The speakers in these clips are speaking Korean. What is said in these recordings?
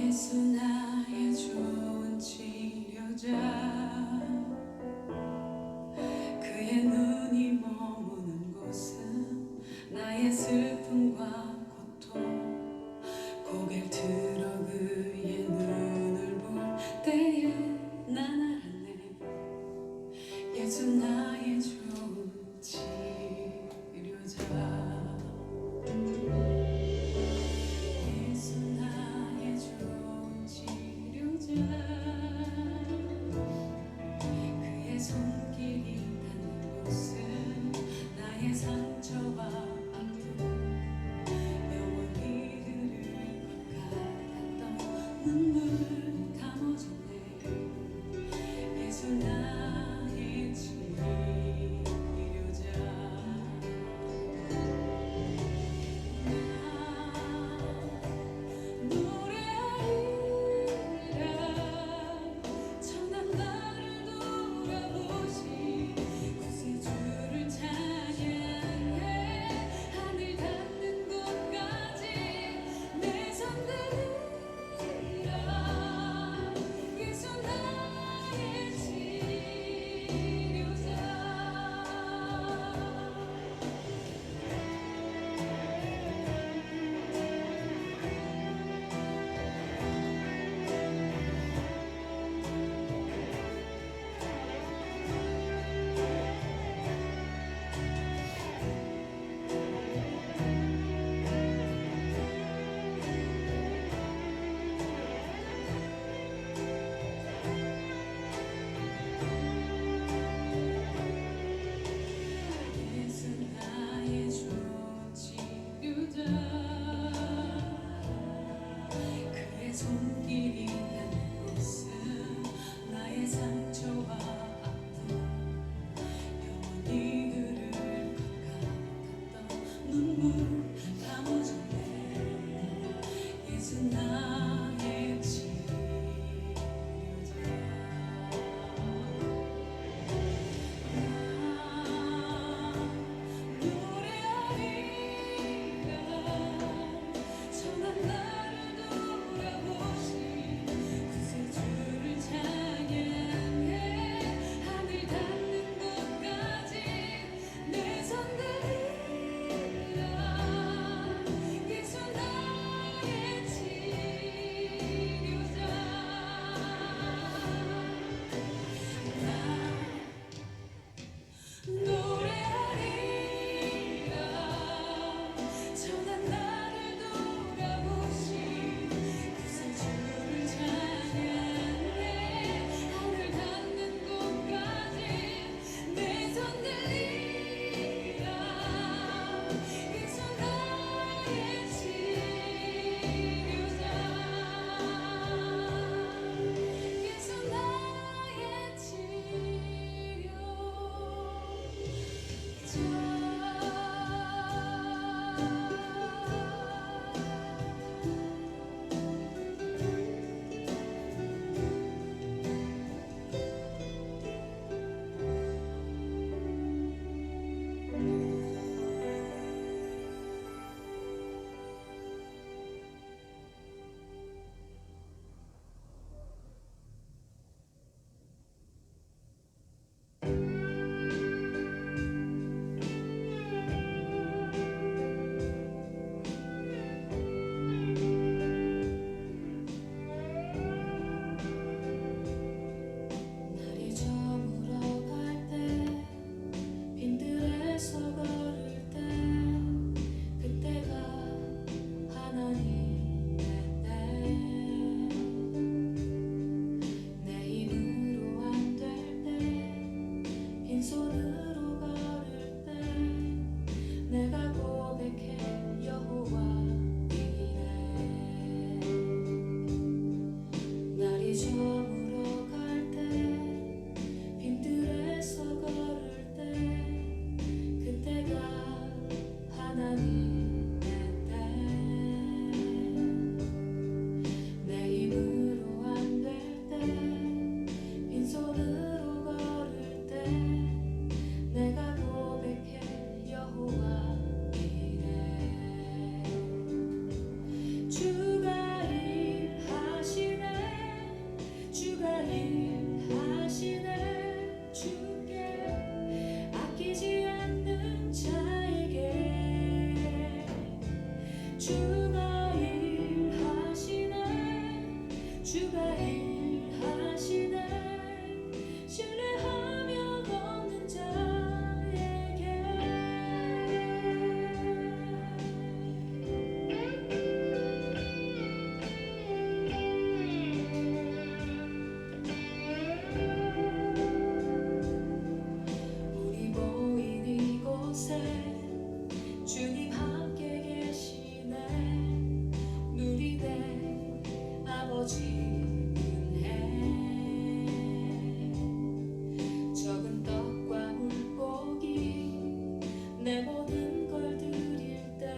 예수 나의 좋은 치료자, 그의 눈이 머무는 곳은 나의 슬픔과 고통. 고개를 들어 그의 눈을 볼 때에 난 알았네. 예수 나의 좋은 치료자. 예수 나의 좋은 치료자, 그의 손길이 닿는 곳은 나의 상처와 아픔, 영원히 흐를 것 같았던 눈물 감아줬네. 예수 나의 치료자. 손길이 닿는 곳은 나의 상처와 아픔, 영원히 흐를 것 같았던 눈물 감아줬네. 예수 나의 치료자. 주가 일하시네 주가 일하시네 신뢰하며 걷는 자에게 우리 모인 이곳에 주님 함께 계시네 누리네 아버지 은혜 적은 떡과 물고기 내 모든 걸 드릴 때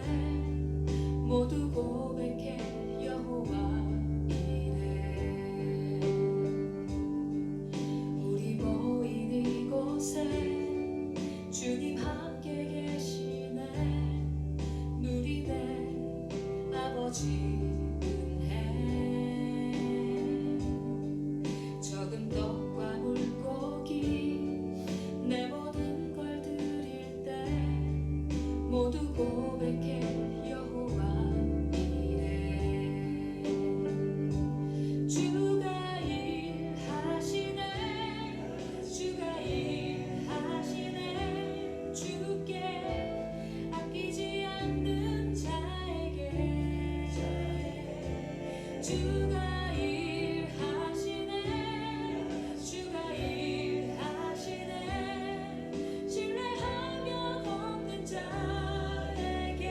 모두 고백해 여호와 이래 우리 모인 이곳에 주님 함께 계시네 누리네 아버지 은혜 적은 떡과 물고기 내 모든 걸 드릴 때 모두 고백해 여호와 이래 주가 일하시네 주가 일하시네 주께 아끼지 않는 자에게 주가 일하시네 주가 일하시네 신뢰하며 걷는 자에게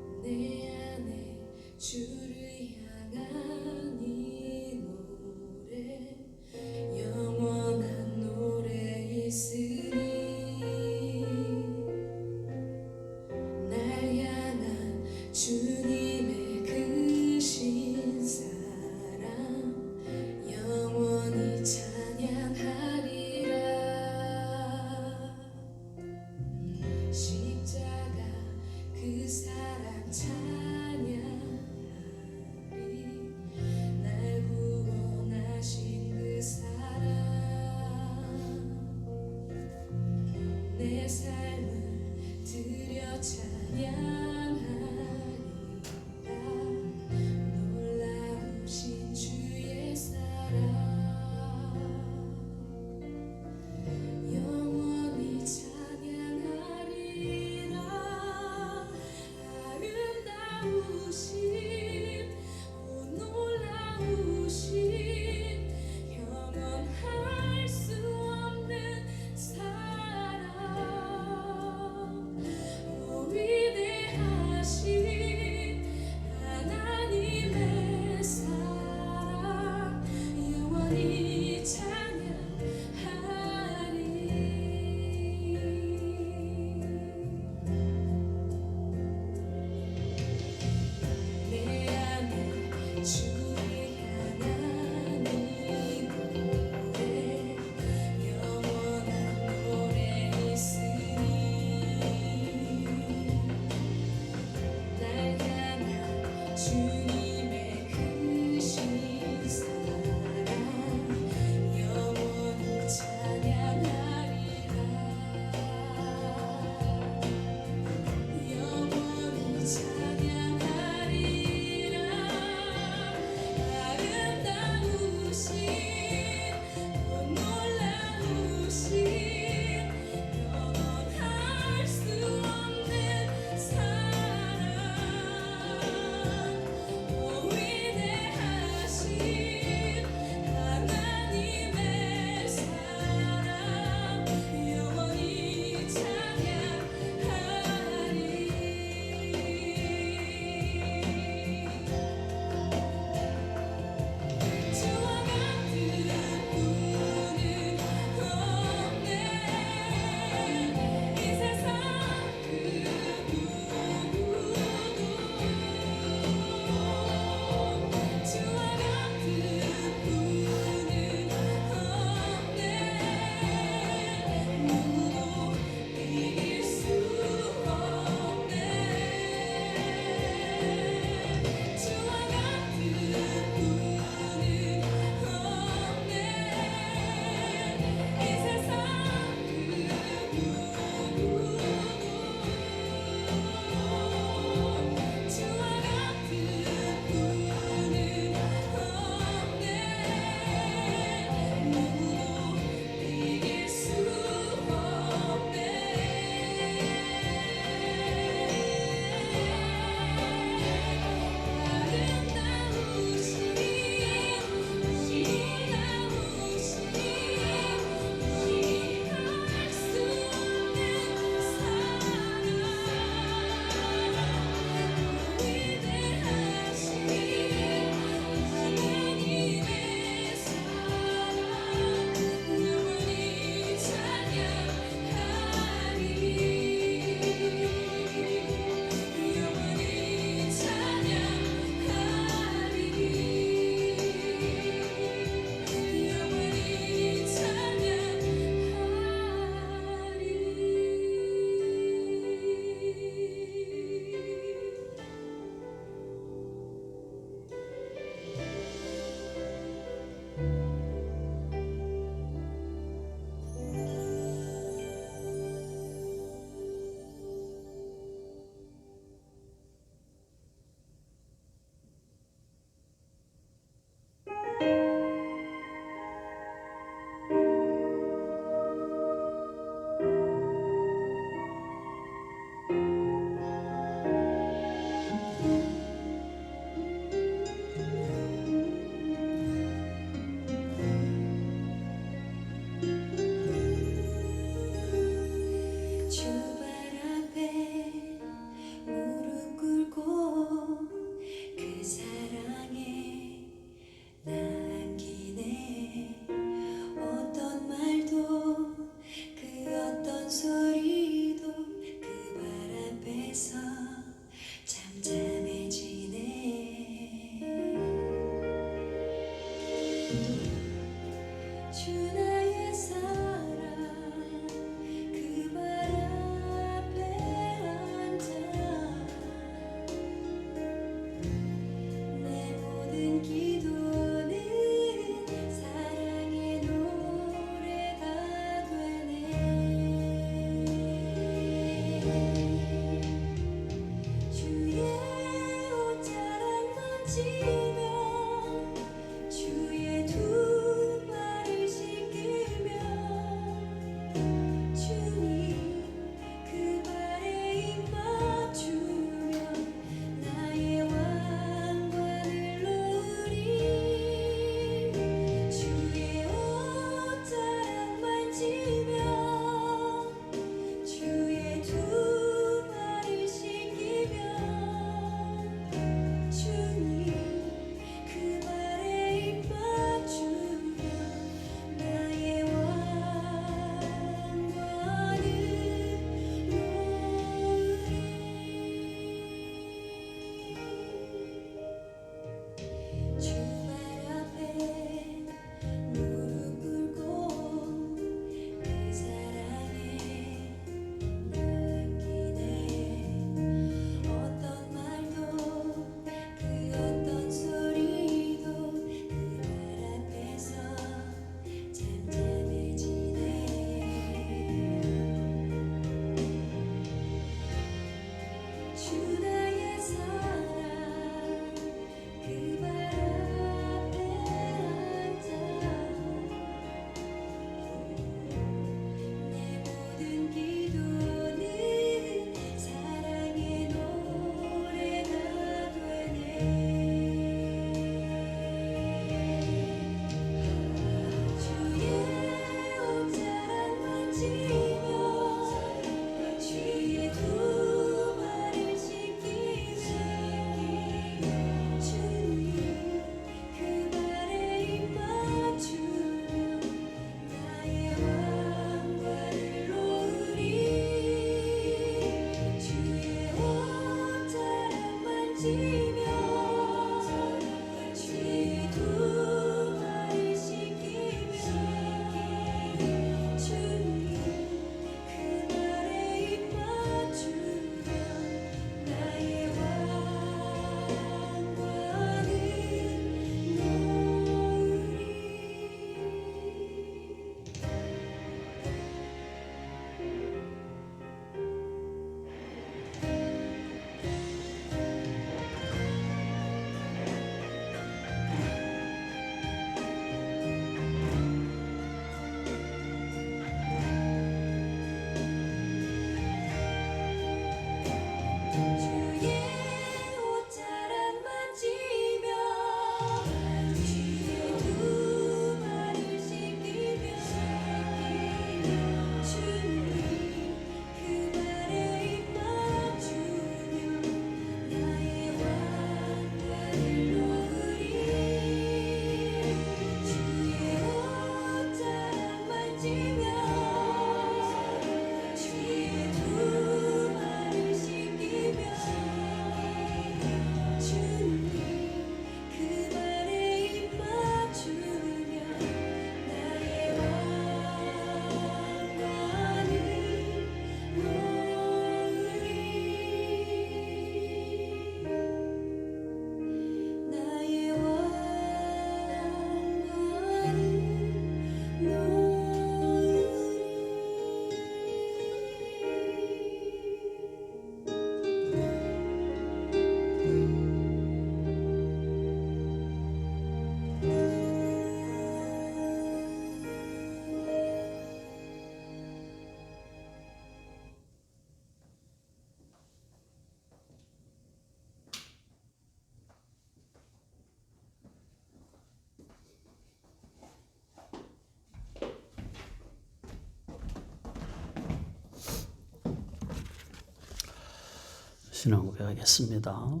신앙 고백하겠습니다.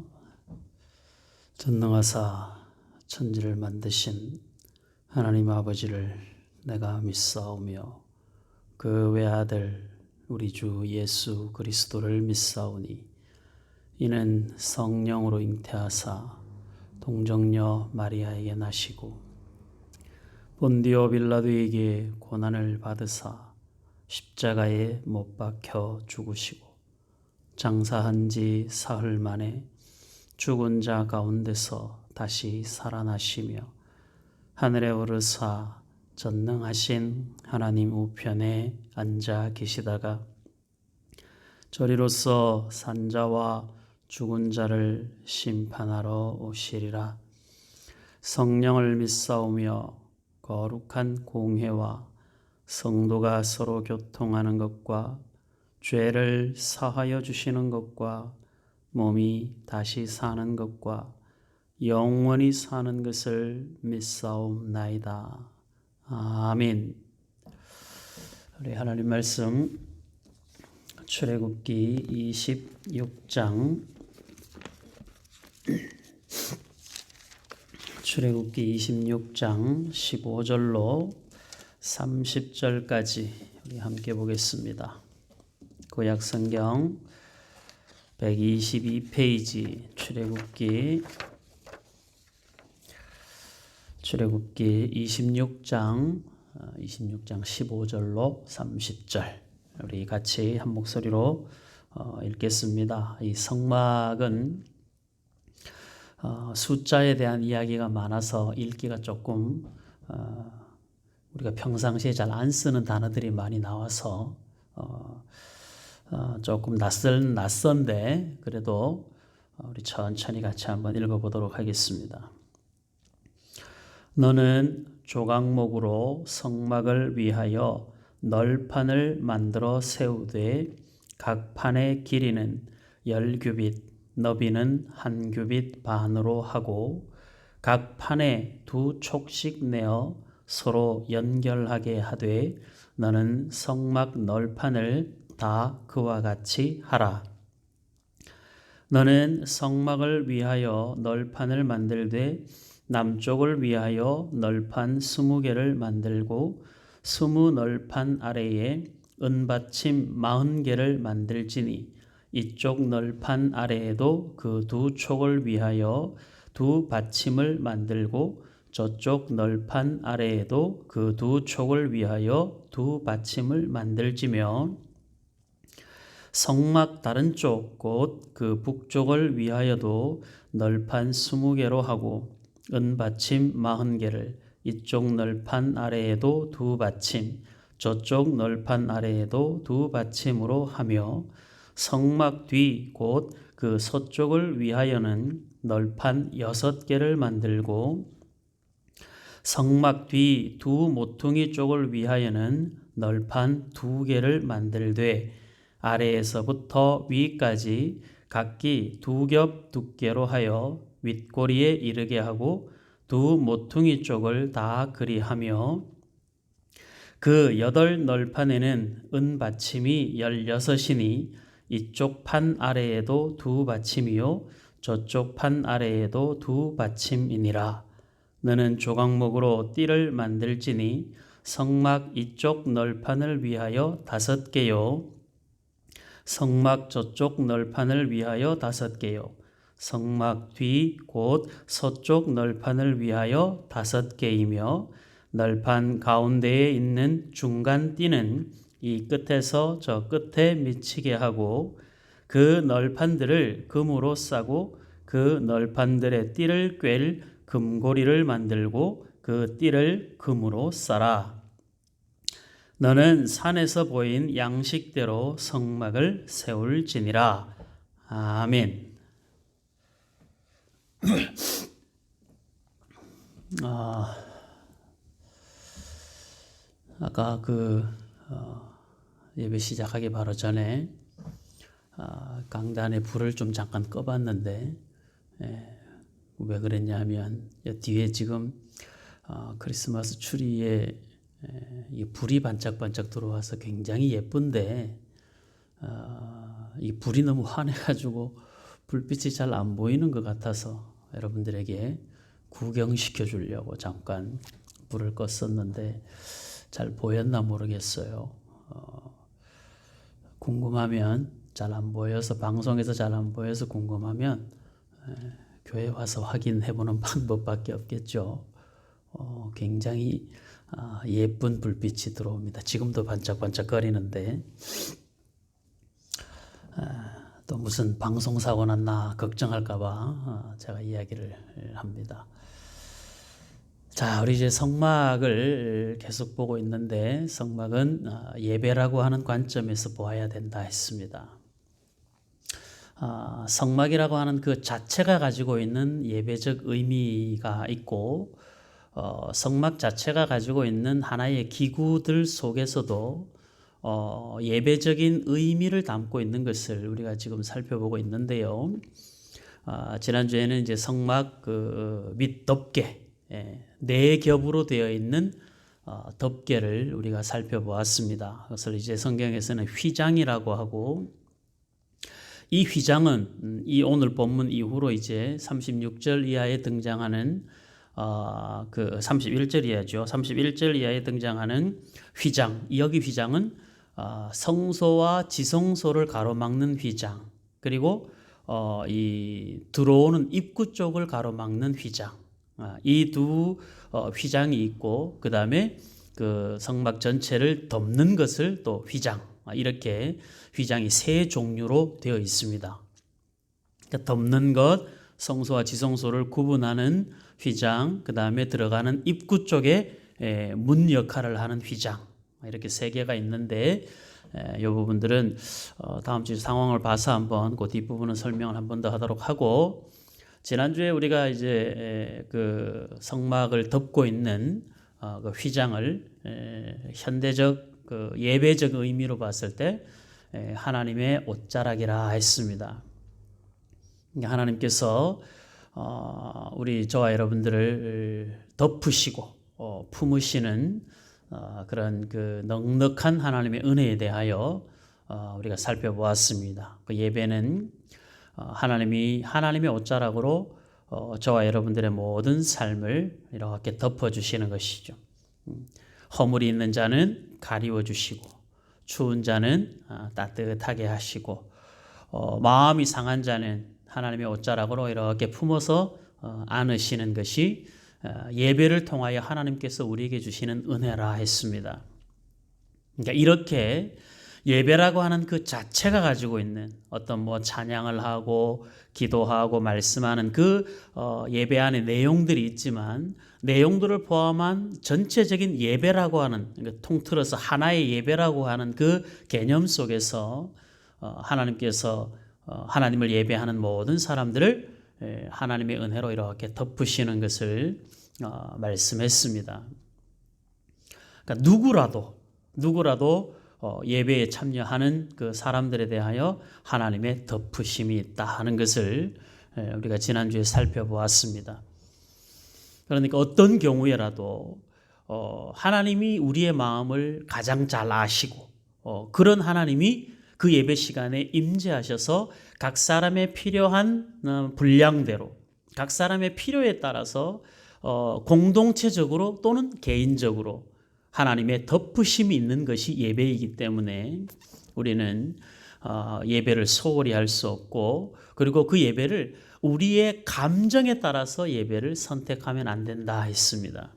전능하사 천지를 만드신 하나님 아버지를 내가 믿사오며 그 외아들 우리 주 예수 그리스도를 믿사오니 이는 성령으로 잉태하사 동정녀 마리아에게 나시고 본디오 빌라도에게 고난을 받으사 십자가에 못 박혀 죽으시고 장사한 지 사흘 만에 죽은 자 가운데서 다시 살아나시며 하늘에 오르사 전능하신 하나님 우편에 앉아 계시다가 저리로서 산자와 죽은 자를 심판하러 오시리라. 성령을 믿사오며 거룩한 공회와 성도가 서로 교통하는 것과 죄를 사하여 주시는 것과 몸이 다시 사는 것과 영원히 사는 것을 믿사옵나이다. 아멘. 우리 하나님 말씀 출애굽기 26장 출애굽기 26장 15절로 30절까지 우리 함께 보겠습니다. 구약성경 122페이지 출애굽기 26장 15절로 30절 우리 같이 한 목소리로 읽겠습니다. 이 성막은 숫자에 대한 이야기가 많아서 읽기가 조금 우리가 평상시에 잘 안 쓰는 단어들이 많이 나와서 조금 낯선데 그래도 우리 천천히 같이 한번 읽어보도록 하겠습니다. 너는 조각목으로 성막을 위하여 널판을 만들어 세우되 각 판의 길이는 10규빗, 너비는 1규빗 반으로 하고 각 판에 2촉씩 내어 서로 연결하게 하되 너는 성막 널판을 다 그와 같이 하라. 너는 성막을 위하여 널판을 만들되 남쪽을 위하여 널판 20개를 만들고 20널판 아래에 은받침 40개를 만들지니 이쪽 널판 아래에도 그 2촉을 위하여 2받침을 만들고 저쪽 널판 아래에도 그 2촉을 위하여 2받침을 만들지며 성막 다른 쪽 곧 그 북쪽을 위하여도 널판 20개로 하고 은받침 40개를 이쪽 널판 아래에도 2받침 저쪽 널판 아래에도 2받침으로 하며 성막 뒤 곧 그 서쪽을 위하여는 널판 6개를 만들고 성막 뒤 2 모퉁이 쪽을 위하여는 널판 2개를 만들되 아래에서부터 위까지 각기 2겹 두께로 하여 윗꼬리에 이르게 하고 2 모퉁이 쪽을 다 그리하며 그 8널판에는 은받침이 16이니 이쪽 판 아래에도 2받침이요 저쪽 판 아래에도 2받침이니라. 너는 조각목으로 띠를 만들지니 성막 이쪽 널판을 위하여 5개요 성막 저쪽 널판을 위하여 5개요 성막 뒤 곧 서쪽 널판을 위하여 5개이며 널판 가운데에 있는 중간 띠는 이 끝에서 저 끝에 미치게 하고 그 널판들을 금으로 싸고 그 널판들의 띠를 꿰를 금고리를 만들고 그 띠를 금으로 싸라. 너는 산에서 보인 양식대로 성막을 세울지니라. 아멘. 아까 예배 시작하기 바로 전에 강단에 불을 좀 잠깐 꺼봤는데 왜 그랬냐면 뒤에 지금 크리스마스 추리에 이 불이 반짝반짝 들어와서 굉장히 예쁜데 이 불이 너무 환해가지고 불빛이 잘 안 보이는 것 같아서 여러분들에게 구경시켜 주려고 잠깐 불을 껐었는데 잘 보였나 모르겠어요. 궁금하면, 잘 안 보여서, 방송에서 잘 안 보여서 궁금하면 교회 와서 확인해 보는 방법밖에 없겠죠. 굉장히 예쁜 불빛이 들어옵니다. 지금도 반짝반짝 거리는데 또 무슨 방송사고 났나 걱정할까봐 제가 이야기를 합니다. 자, 우리 이제 성막을 계속 보고 있는데, 성막은 예배라고 하는 관점에서 보아야 된다 했습니다. 성막이라고 하는 그 자체가 가지고 있는 예배적 의미가 있고, 성막 자체가 가지고 있는 하나의 기구들 속에서도 예배적인 의미를 담고 있는 것을 우리가 지금 살펴보고 있는데요. 지난주에는 이제 성막 및 덮개, 네 겹으로 되어 있는 덮개를 우리가 살펴보았습니다. 그것을 이제 성경에서는 휘장이라고 하고, 이 휘장은 이 오늘 본문 이후로 이제 36절 이하에 등장하는 그 31절 이하죠. 31절 이하에 등장하는 휘장, 여기 휘장은 성소와 지성소를 가로막는 휘장, 그리고 이 들어오는 입구 쪽을 가로막는 휘장, 이 두 휘장이 있고, 그 다음에 그 성막 전체를 덮는 것을 또 휘장, 이렇게 휘장이 세 종류로 되어 있습니다. 그러니까 덮는 것, 성소와 지성소를 구분하는 휘장, 그 다음에 들어가는 입구 쪽에 문 역할을 하는 휘장, 이렇게 세 개가 있는데, 이 부분들은 다음 주 상황을 봐서 한번 그 뒷부분은 설명을 한 번 더 하도록 하고, 지난주에 우리가 이제 그 성막을 덮고 있는 그 휘장을 현대적 그 예배적 의미로 봤을 때 하나님의 옷자락이라 했습니다. 하나님께서 우리 저와 여러분들을 덮으시고 품으시는 그런 그 넉넉한 하나님의 은혜에 대하여 우리가 살펴보았습니다. 그 예배는 하나님이 하나님의 옷자락으로 저와 여러분들의 모든 삶을 이렇게 덮어주시는 것이죠. 허물이 있는 자는 가리워 주시고, 추운 자는 따뜻하게 하시고, 마음이 상한 자는 하나님의 옷자락으로 이렇게 품어서 안으시는 것이 예배를 통하여 하나님께서 우리에게 주시는 은혜라 했습니다. 그러니까 이렇게 예배라고 하는 그 자체가 가지고 있는 어떤 뭐 찬양을 하고 기도하고 말씀하는 그 예배 안에 내용들이 있지만, 내용들을 포함한 전체적인 예배라고 하는, 그러니까 통틀어서 하나의 예배라고 하는 그 개념 속에서 하나님께서 하나님을 예배하는 모든 사람들을 하나님의 은혜로 이렇게 덮으시는 것을 말씀했습니다. 그러니까 누구라도 예배에 참여하는 그 사람들에 대하여 하나님의 덮으심이 있다 하는 것을 우리가 지난주에 살펴보았습니다. 그러니까 어떤 경우에라도 하나님이 우리의 마음을 가장 잘 아시고, 그런 하나님이 그 예배 시간에 임재하셔서 각 사람의 필요한 분량대로, 각 사람의 필요에 따라서 공동체적으로 또는 개인적으로 하나님의 덮으심이 있는 것이 예배이기 때문에 우리는 예배를 소홀히 할 수 없고, 그리고 그 예배를 우리의 감정에 따라서 예배를 선택하면 안 된다 했습니다.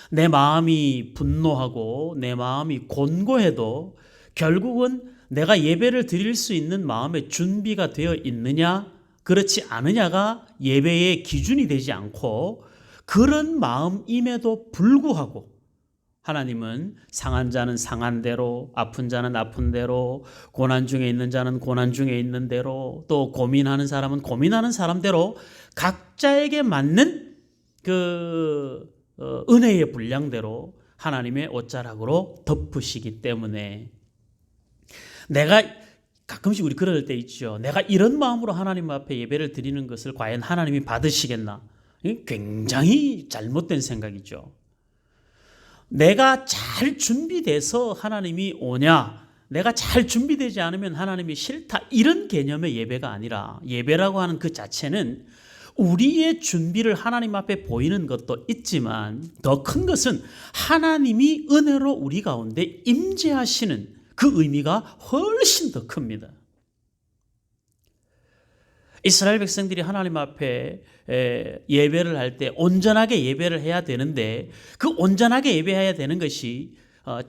내 마음이 분노하고 내 마음이 곤고해도 결국은 내가 예배를 드릴 수 있는 마음의 준비가 되어 있느냐 그렇지 않느냐가 예배의 기준이 되지 않고, 그런 마음임에도 불구하고 하나님은 상한 자는 상한 대로, 아픈 자는 아픈 대로, 고난 중에 있는 자는 고난 중에 있는 대로, 또 고민하는 사람은 고민하는 사람대로 각자에게 맞는 그 은혜의 분량대로 하나님의 옷자락으로 덮으시기 때문에, 내가 가끔씩 우리 그럴 때 있죠. 내가 이런 마음으로 하나님 앞에 예배를 드리는 것을 과연 하나님이 받으시겠나? 이게 굉장히 잘못된 생각이죠. 내가 잘 준비돼서 하나님이 오냐, 내가 잘 준비되지 않으면 하나님이 싫다 이런 개념의 예배가 아니라 예배라고 하는 그 자체는 우리의 준비를 하나님 앞에 보이는 것도 있지만 더 큰 것은 하나님이 은혜로 우리 가운데 임재하시는 그 의미가 훨씬 더 큽니다. 이스라엘 백성들이 하나님 앞에 예배를 할 때 온전하게 예배를 해야 되는데 그 온전하게 예배해야 되는 것이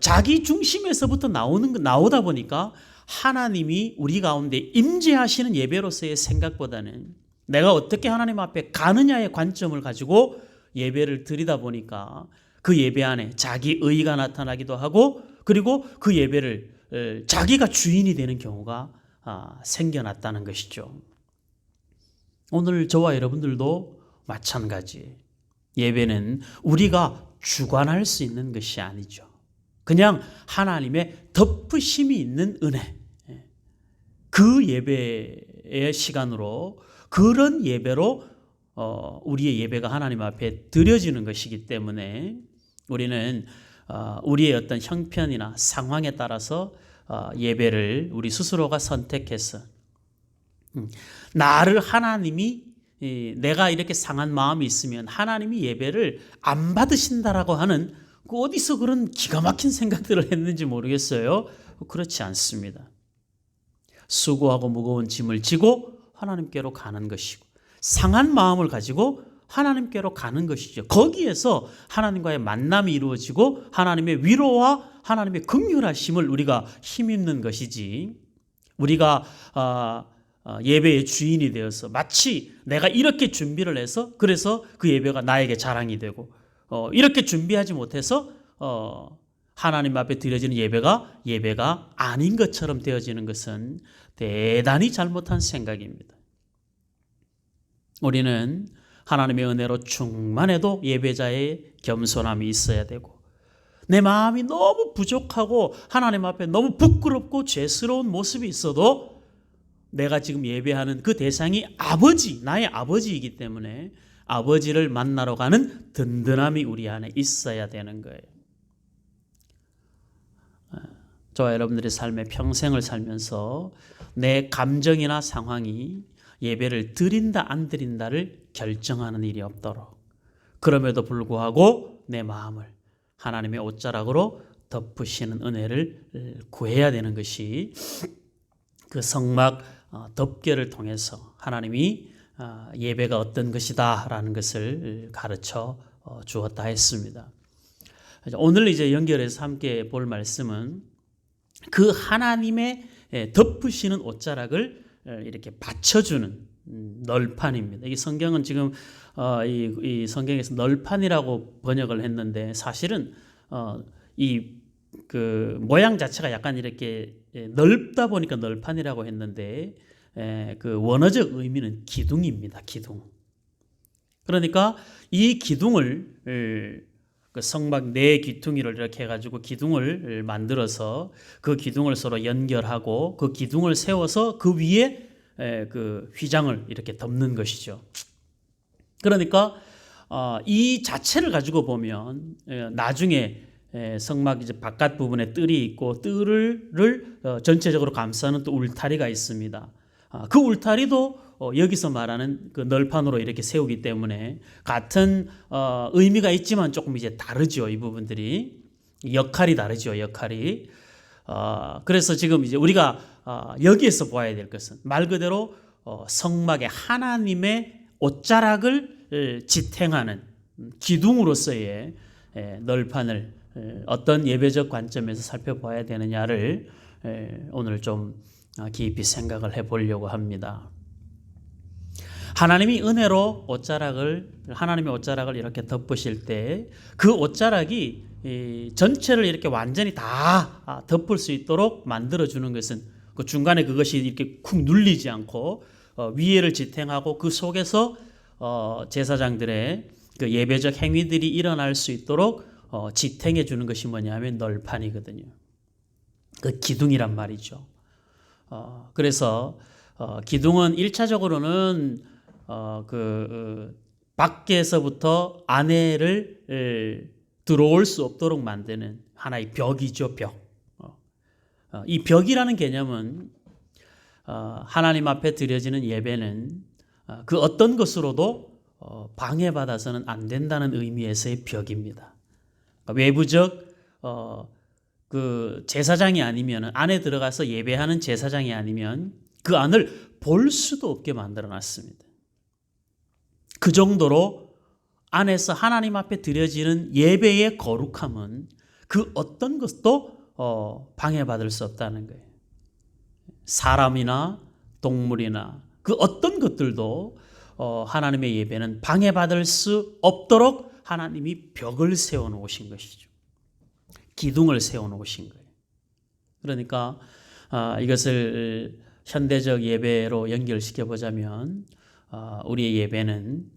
자기 중심에서부터 나오다 보니까 하나님이 우리 가운데 임재하시는 예배로서의 생각보다는 내가 어떻게 하나님 앞에 가느냐의 관점을 가지고 예배를 드리다 보니까 그 예배 안에 자기 의가 나타나기도 하고 그리고 그 예배를 자기가 주인이 되는 경우가 생겨났다는 것이죠. 오늘 저와 여러분들도 마찬가지. 예배는 우리가 주관할 수 있는 것이 아니죠. 그냥 하나님의 덮으심이 있는 은혜. 그 예배의 시간으로 그런 예배로 우리의 예배가 하나님 앞에 드려지는 것이기 때문에 우리는 우리의 어떤 형편이나 상황에 따라서 예배를 우리 스스로가 선택해서 나를 하나님이 내가 이렇게 상한 마음이 있으면 하나님이 예배를 안 받으신다라고 하는 그 어디서 그런 기가 막힌 생각들을 했는지 모르겠어요. 그렇지 않습니다. 수고하고 무거운 짐을 지고 하나님께로 가는 것이고 상한 마음을 가지고 하나님께로 가는 것이죠. 거기에서 하나님과의 만남이 이루어지고 하나님의 위로와 하나님의 긍휼하심을 우리가 힘입는 것이지 우리가 예배의 주인이 되어서 마치 내가 이렇게 준비를 해서 그래서 그 예배가 나에게 자랑이 되고 이렇게 준비하지 못해서 하나님 앞에 드려지는 예배가 아닌 것처럼 되어지는 것은 대단히 잘못한 생각입니다. 우리는 하나님의 은혜로 충만해도 예배자의 겸손함이 있어야 되고 내 마음이 너무 부족하고 하나님 앞에 너무 부끄럽고 죄스러운 모습이 있어도 내가 지금 예배하는 그 대상이 나의 아버지이기 때문에 아버지를 만나러 가는 든든함이 우리 안에 있어야 되는 거예요. 저와 여러분들의 삶의 평생을 살면서 내 감정이나 상황이 예배를 드린다 안 드린다를 결정하는 일이 없도록 그럼에도 불구하고 내 마음을 하나님의 옷자락으로 덮으시는 은혜를 구해야 되는 것이 그 성막 덮개를 통해서 하나님이 예배가 어떤 것이다 라는 것을 가르쳐 주었다 했습니다. 오늘 이제 연결해서 함께 볼 말씀은 그 하나님의 덮으시는 옷자락을 이렇게 받쳐주는 널판입니다. 이 성경은 지금 이 성경에서 널판이라고 번역을 했는데 사실은 이 그 모양 자체가 약간 이렇게 넓다 보니까 널판이라고 했는데 그 원어적 의미는 기둥입니다. 기둥. 그러니까 이 기둥을 그 성막 네 귀퉁이를 이렇게 해가지고 기둥을 만들어서 그 기둥을 서로 연결하고 그 기둥을 세워서 그 위에 그 휘장을 이렇게 덮는 것이죠. 그러니까 이 자체를 가지고 보면 나중에 성막 이제 바깥 부분에 뜰이 있고 뜰을 전체적으로 감싸는 또 울타리가 있습니다. 그 울타리도 여기서 말하는 그 널판으로 이렇게 세우기 때문에 같은 의미가 있지만 조금 이제 다르죠. 이 부분들이 역할이 다르죠. 역할이. 그래서 지금 이제 우리가 여기에서 보아야 될 것은 말 그대로 성막의 하나님의 옷자락을 지탱하는 기둥으로서의 널판을 어떤 예배적 관점에서 살펴봐야 되느냐를 오늘 좀 깊이 생각을 해보려고 합니다. 하나님이 은혜로 하나님의 옷자락을 이렇게 덮으실 때 그 옷자락이 전체를 이렇게 완전히 다 덮을 수 있도록 만들어주는 것은 그 중간에 그것이 이렇게 쿵 눌리지 않고 위에를 지탱하고 그 속에서 제사장들의 그 예배적 행위들이 일어날 수 있도록 지탱해 주는 것이 뭐냐면 널판이거든요. 그 기둥이란 말이죠. 그래서 기둥은 1차적으로는 밖에서부터 안에를 들어올 수 없도록 만드는 하나의 벽이죠, 벽. 이 벽이라는 개념은 하나님 앞에 드려지는 예배는 그 어떤 것으로도 방해받아서는 안 된다는 의미에서의 벽입니다. 그러니까 외부적 그 제사장이 아니면 안에 들어가서 예배하는 제사장이 아니면 그 안을 볼 수도 없게 만들어 놨습니다. 그 정도로 안에서 하나님 앞에 드려지는 예배의 거룩함은 그 어떤 것도 방해받을 수 없다는 거예요. 사람이나 동물이나 그 어떤 것들도 하나님의 예배는 방해받을 수 없도록 하나님이 벽을 세워놓으신 것이죠. 기둥을 세워놓으신 거예요. 그러니까 이것을 현대적 예배로 연결시켜 보자면 우리의 예배는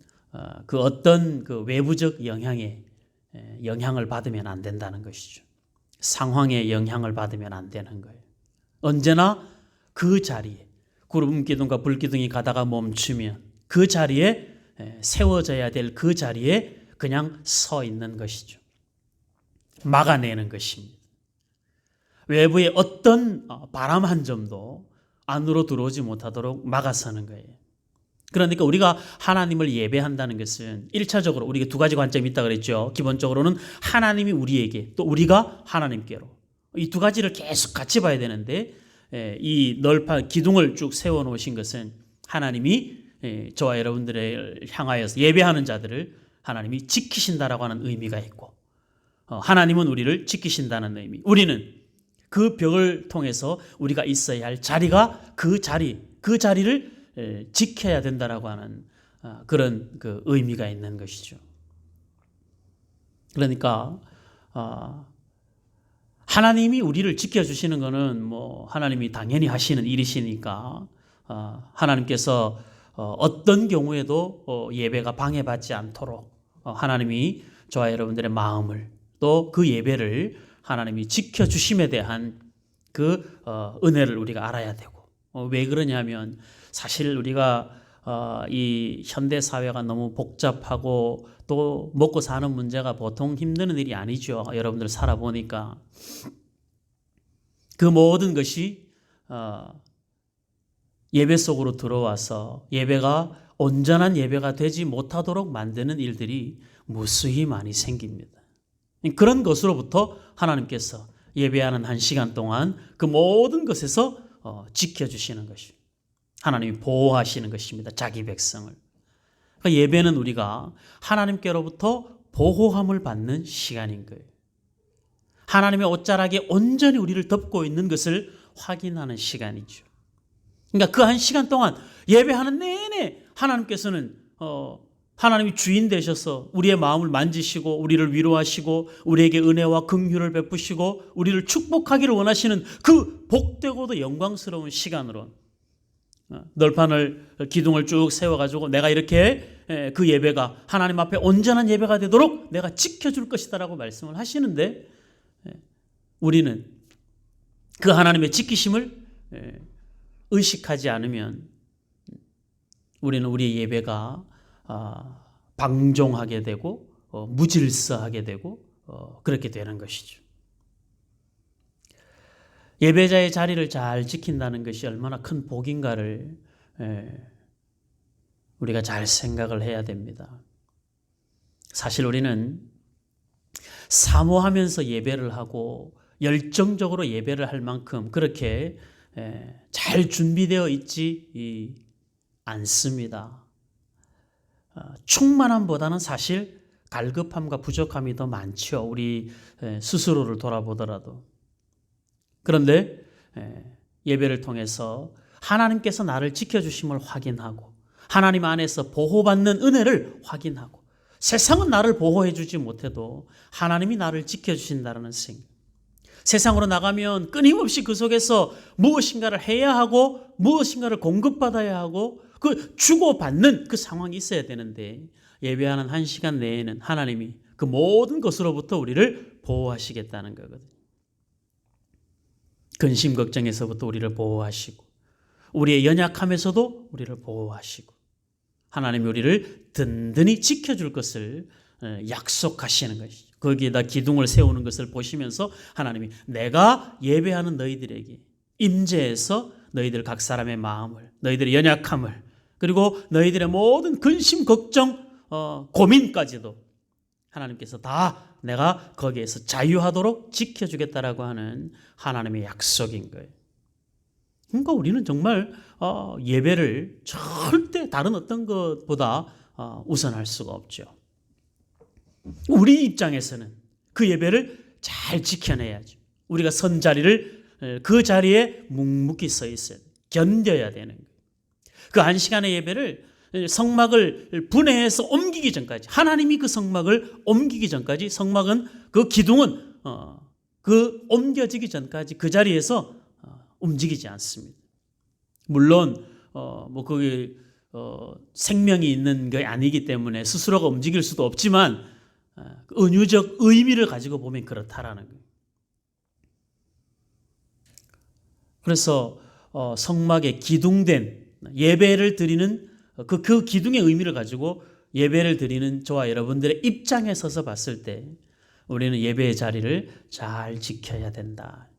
그 어떤 그 외부적 영향을 받으면 안 된다는 것이죠. 상황의 영향을 받으면 안 되는 거예요. 언제나 그 자리에 구름 기둥과 불 기둥이 가다가 멈추면 그 자리에 세워져야 될 그 자리에 그냥 서 있는 것이죠. 막아내는 것입니다. 외부의 어떤 바람 한 점도 안으로 들어오지 못하도록 막아서는 거예요. 그러니까 우리가 하나님을 예배한다는 것은 1차적으로 우리가 두 가지 관점이 있다고 그랬죠. 기본적으로는 하나님이 우리에게 또 우리가 하나님께로 이 두 가지를 계속 같이 봐야 되는데 이 널판 기둥을 쭉 세워놓으신 것은 하나님이 저와 여러분들을 향하여서 예배하는 자들을 하나님이 지키신다라고 하는 의미가 있고 하나님은 우리를 지키신다는 의미. 우리는 그 벽을 통해서 우리가 있어야 할 자리가 그 자리를 지켜야 된다라고 하는 그런 그 의미가 있는 것이죠. 그러니까 하나님이 우리를 지켜주시는 것은 뭐 하나님이 당연히 하시는 일이시니까 하나님께서 어떤 경우에도 예배가 방해받지 않도록 하나님이 저와 여러분들의 마음을 또 그 예배를 하나님이 지켜주심에 대한 그 은혜를 우리가 알아야 되고 왜 그러냐면 사실 우리가 이 현대 사회가 너무 복잡하고 또 먹고 사는 문제가 보통 힘든 일이 아니죠. 여러분들 살아보니까 그 모든 것이 예배 속으로 들어와서 예배가 온전한 예배가 되지 못하도록 만드는 일들이 무수히 많이 생깁니다. 그런 것으로부터 하나님께서 예배하는 한 시간 동안 그 모든 것에서 지켜주시는 것입니다. 하나님이 보호하시는 것입니다. 자기 백성을. 그러니까 예배는 우리가 하나님께로부터 보호함을 받는 시간인 거예요. 하나님의 옷자락에 온전히 우리를 덮고 있는 것을 확인하는 시간이죠. 그러니까 그 한 시간 동안 예배하는 내내 하나님께서는 하나님이 주인 되셔서 우리의 마음을 만지시고 우리를 위로하시고 우리에게 은혜와 긍휼을 베푸시고 우리를 축복하기를 원하시는 그 복되고도 영광스러운 시간으로 널판을 기둥을 쭉 세워가지고 내가 이렇게 그 예배가 하나님 앞에 온전한 예배가 되도록 내가 지켜줄 것이다라고 말씀을 하시는데 우리는 그 하나님의 지키심을 의식하지 않으면 우리는 우리의 예배가 방종하게 되고 무질서하게 되고 그렇게 되는 것이죠. 예배자의 자리를 잘 지킨다는 것이 얼마나 큰 복인가를 우리가 잘 생각을 해야 됩니다. 사실 우리는 사모하면서 예배를 하고 열정적으로 예배를 할 만큼 그렇게 잘 준비되어 있지 않습니다. 충만함보다는 사실 갈급함과 부족함이 더 많죠. 우리 스스로를 돌아보더라도. 그런데 예배를 통해서 하나님께서 나를 지켜주심을 확인하고 하나님 안에서 보호받는 은혜를 확인하고 세상은 나를 보호해 주지 못해도 하나님이 나를 지켜주신다는 생각. 세상으로 나가면 끊임없이 그 속에서 무엇인가를 해야 하고 무엇인가를 공급받아야 하고 그 주고받는 그 상황이 있어야 되는데 예배하는 한 시간 내에는 하나님이 그 모든 것으로부터 우리를 보호하시겠다는 거거든요. 근심 걱정에서부터 우리를 보호하시고 우리의 연약함에서도 우리를 보호하시고 하나님이 우리를 든든히 지켜줄 것을 약속하시는 것이죠. 거기에다 기둥을 세우는 것을 보시면서 하나님이 내가 예배하는 너희들에게 임재해서 너희들 각 사람의 마음을, 너희들의 연약함을, 그리고 너희들의 모든 근심, 걱정, 고민까지도 하나님께서 다 내가 거기에서 자유하도록 지켜주겠다라고 하는 하나님의 약속인 거예요. 그러니까 우리는 정말 예배를 절대 다른 어떤 것보다 우선할 수가 없죠. 우리 입장에서는 그 예배를 잘 지켜내야죠. 우리가 선 자리를 그 자리에 묵묵히 서 있어야 돼요. 견뎌야 되는 거예요. 그 한 시간의 예배를 성막을 분해해서 옮기기 전까지, 하나님이 그 성막을 옮기기 전까지, 성막은 그 기둥은 그 옮겨지기 전까지 그 자리에서 움직이지 않습니다. 물론 뭐 거기 생명이 있는 게 아니기 때문에 스스로가 움직일 수도 없지만 은유적 의미를 가지고 보면 그렇다라는 거예요. 그래서 성막에 기둥된 예배를 드리는 그 기둥의 의미를 가지고 예배를 드리는 저와 여러분들의 입장에 서서 봤을 때 우리는 예배의 자리를 잘 지켜야 된다.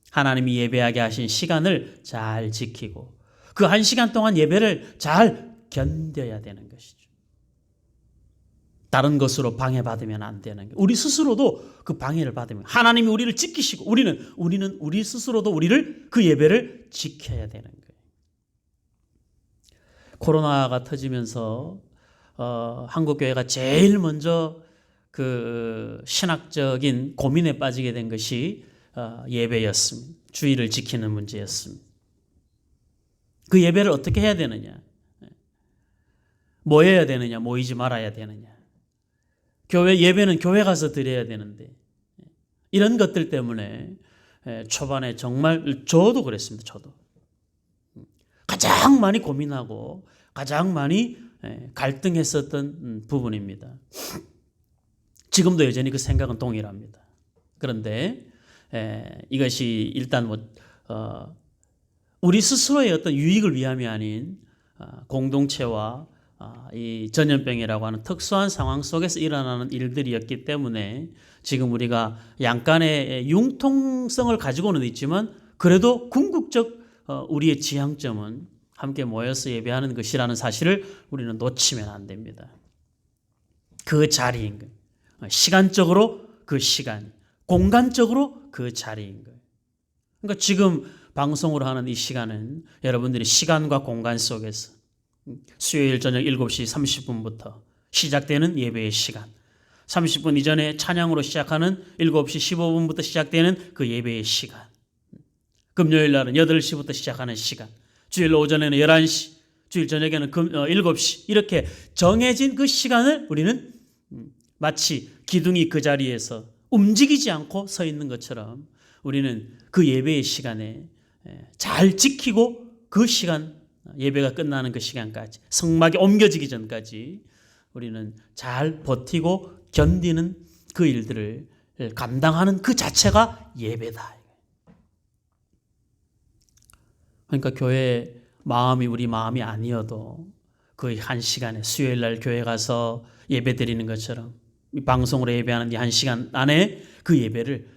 하나님이 예배하게 하신 시간을 잘 지키고 그 한 시간 동안 예배를 잘 견뎌야 되는 것이죠. 다른 것으로 방해받으면 안 되는 거예요. 우리 스스로도 그 방해를 받으면 하나님이 우리를 지키시고 우리는 우리 스스로도 우리를 그 예배를 지켜야 되는 거예요. 코로나가 터지면서 한국 교회가 제일 먼저 그 신학적인 고민에 빠지게 된 것이 예배였습니다. 주의를 지키는 문제였습니다. 그 예배를 어떻게 해야 되느냐? 모여야 되느냐? 모이지 말아야 되느냐? 교회 예배는 교회 가서 드려야 되는데 이런 것들 때문에 초반에 정말 저도 그랬습니다. 저도 가장 많이 고민하고 가장 많이 갈등했었던 부분입니다. 지금도 여전히 그 생각은 동일합니다. 그런데 이것이 일단 우리 스스로의 어떤 유익을 위함이 아닌 공동체와 이 전염병이라고 하는 특수한 상황 속에서 일어나는 일들이었기 때문에 지금 우리가 약간의 융통성을 가지고는 있지만 그래도 궁극적 우리의 지향점은 함께 모여서 예배하는 것이라는 사실을 우리는 놓치면 안 됩니다. 그 자리인 거예요. 시간적으로 그 시간, 공간적으로 그 자리인 거예요. 그러니까 지금 방송으로 하는 이 시간은 여러분들이 시간과 공간 속에서 수요일 저녁 7시 30분부터 시작되는 예배의 시간, 30분 이전에 찬양으로 시작하는 7시 15분부터 시작되는 그 예배의 시간, 금요일 날은 8시부터 시작하는 시간, 주일 오전에는 11시, 주일 저녁에는 7시 이렇게 정해진 그 시간을 우리는 마치 기둥이 그 자리에서 움직이지 않고 서 있는 것처럼 우리는 그 예배의 시간에 잘 지키고 그 시간, 예배가 끝나는 그 시간까지, 성막이 옮겨지기 전까지 우리는 잘 버티고 견디는 그 일들을 감당하는 그 자체가 예배다. 그러니까 교회 마음이 우리 마음이 아니어도 그 한 시간에 수요일 날 교회 가서 예배 드리는 것처럼 방송으로 예배하는 이 한 시간 안에 그 예배를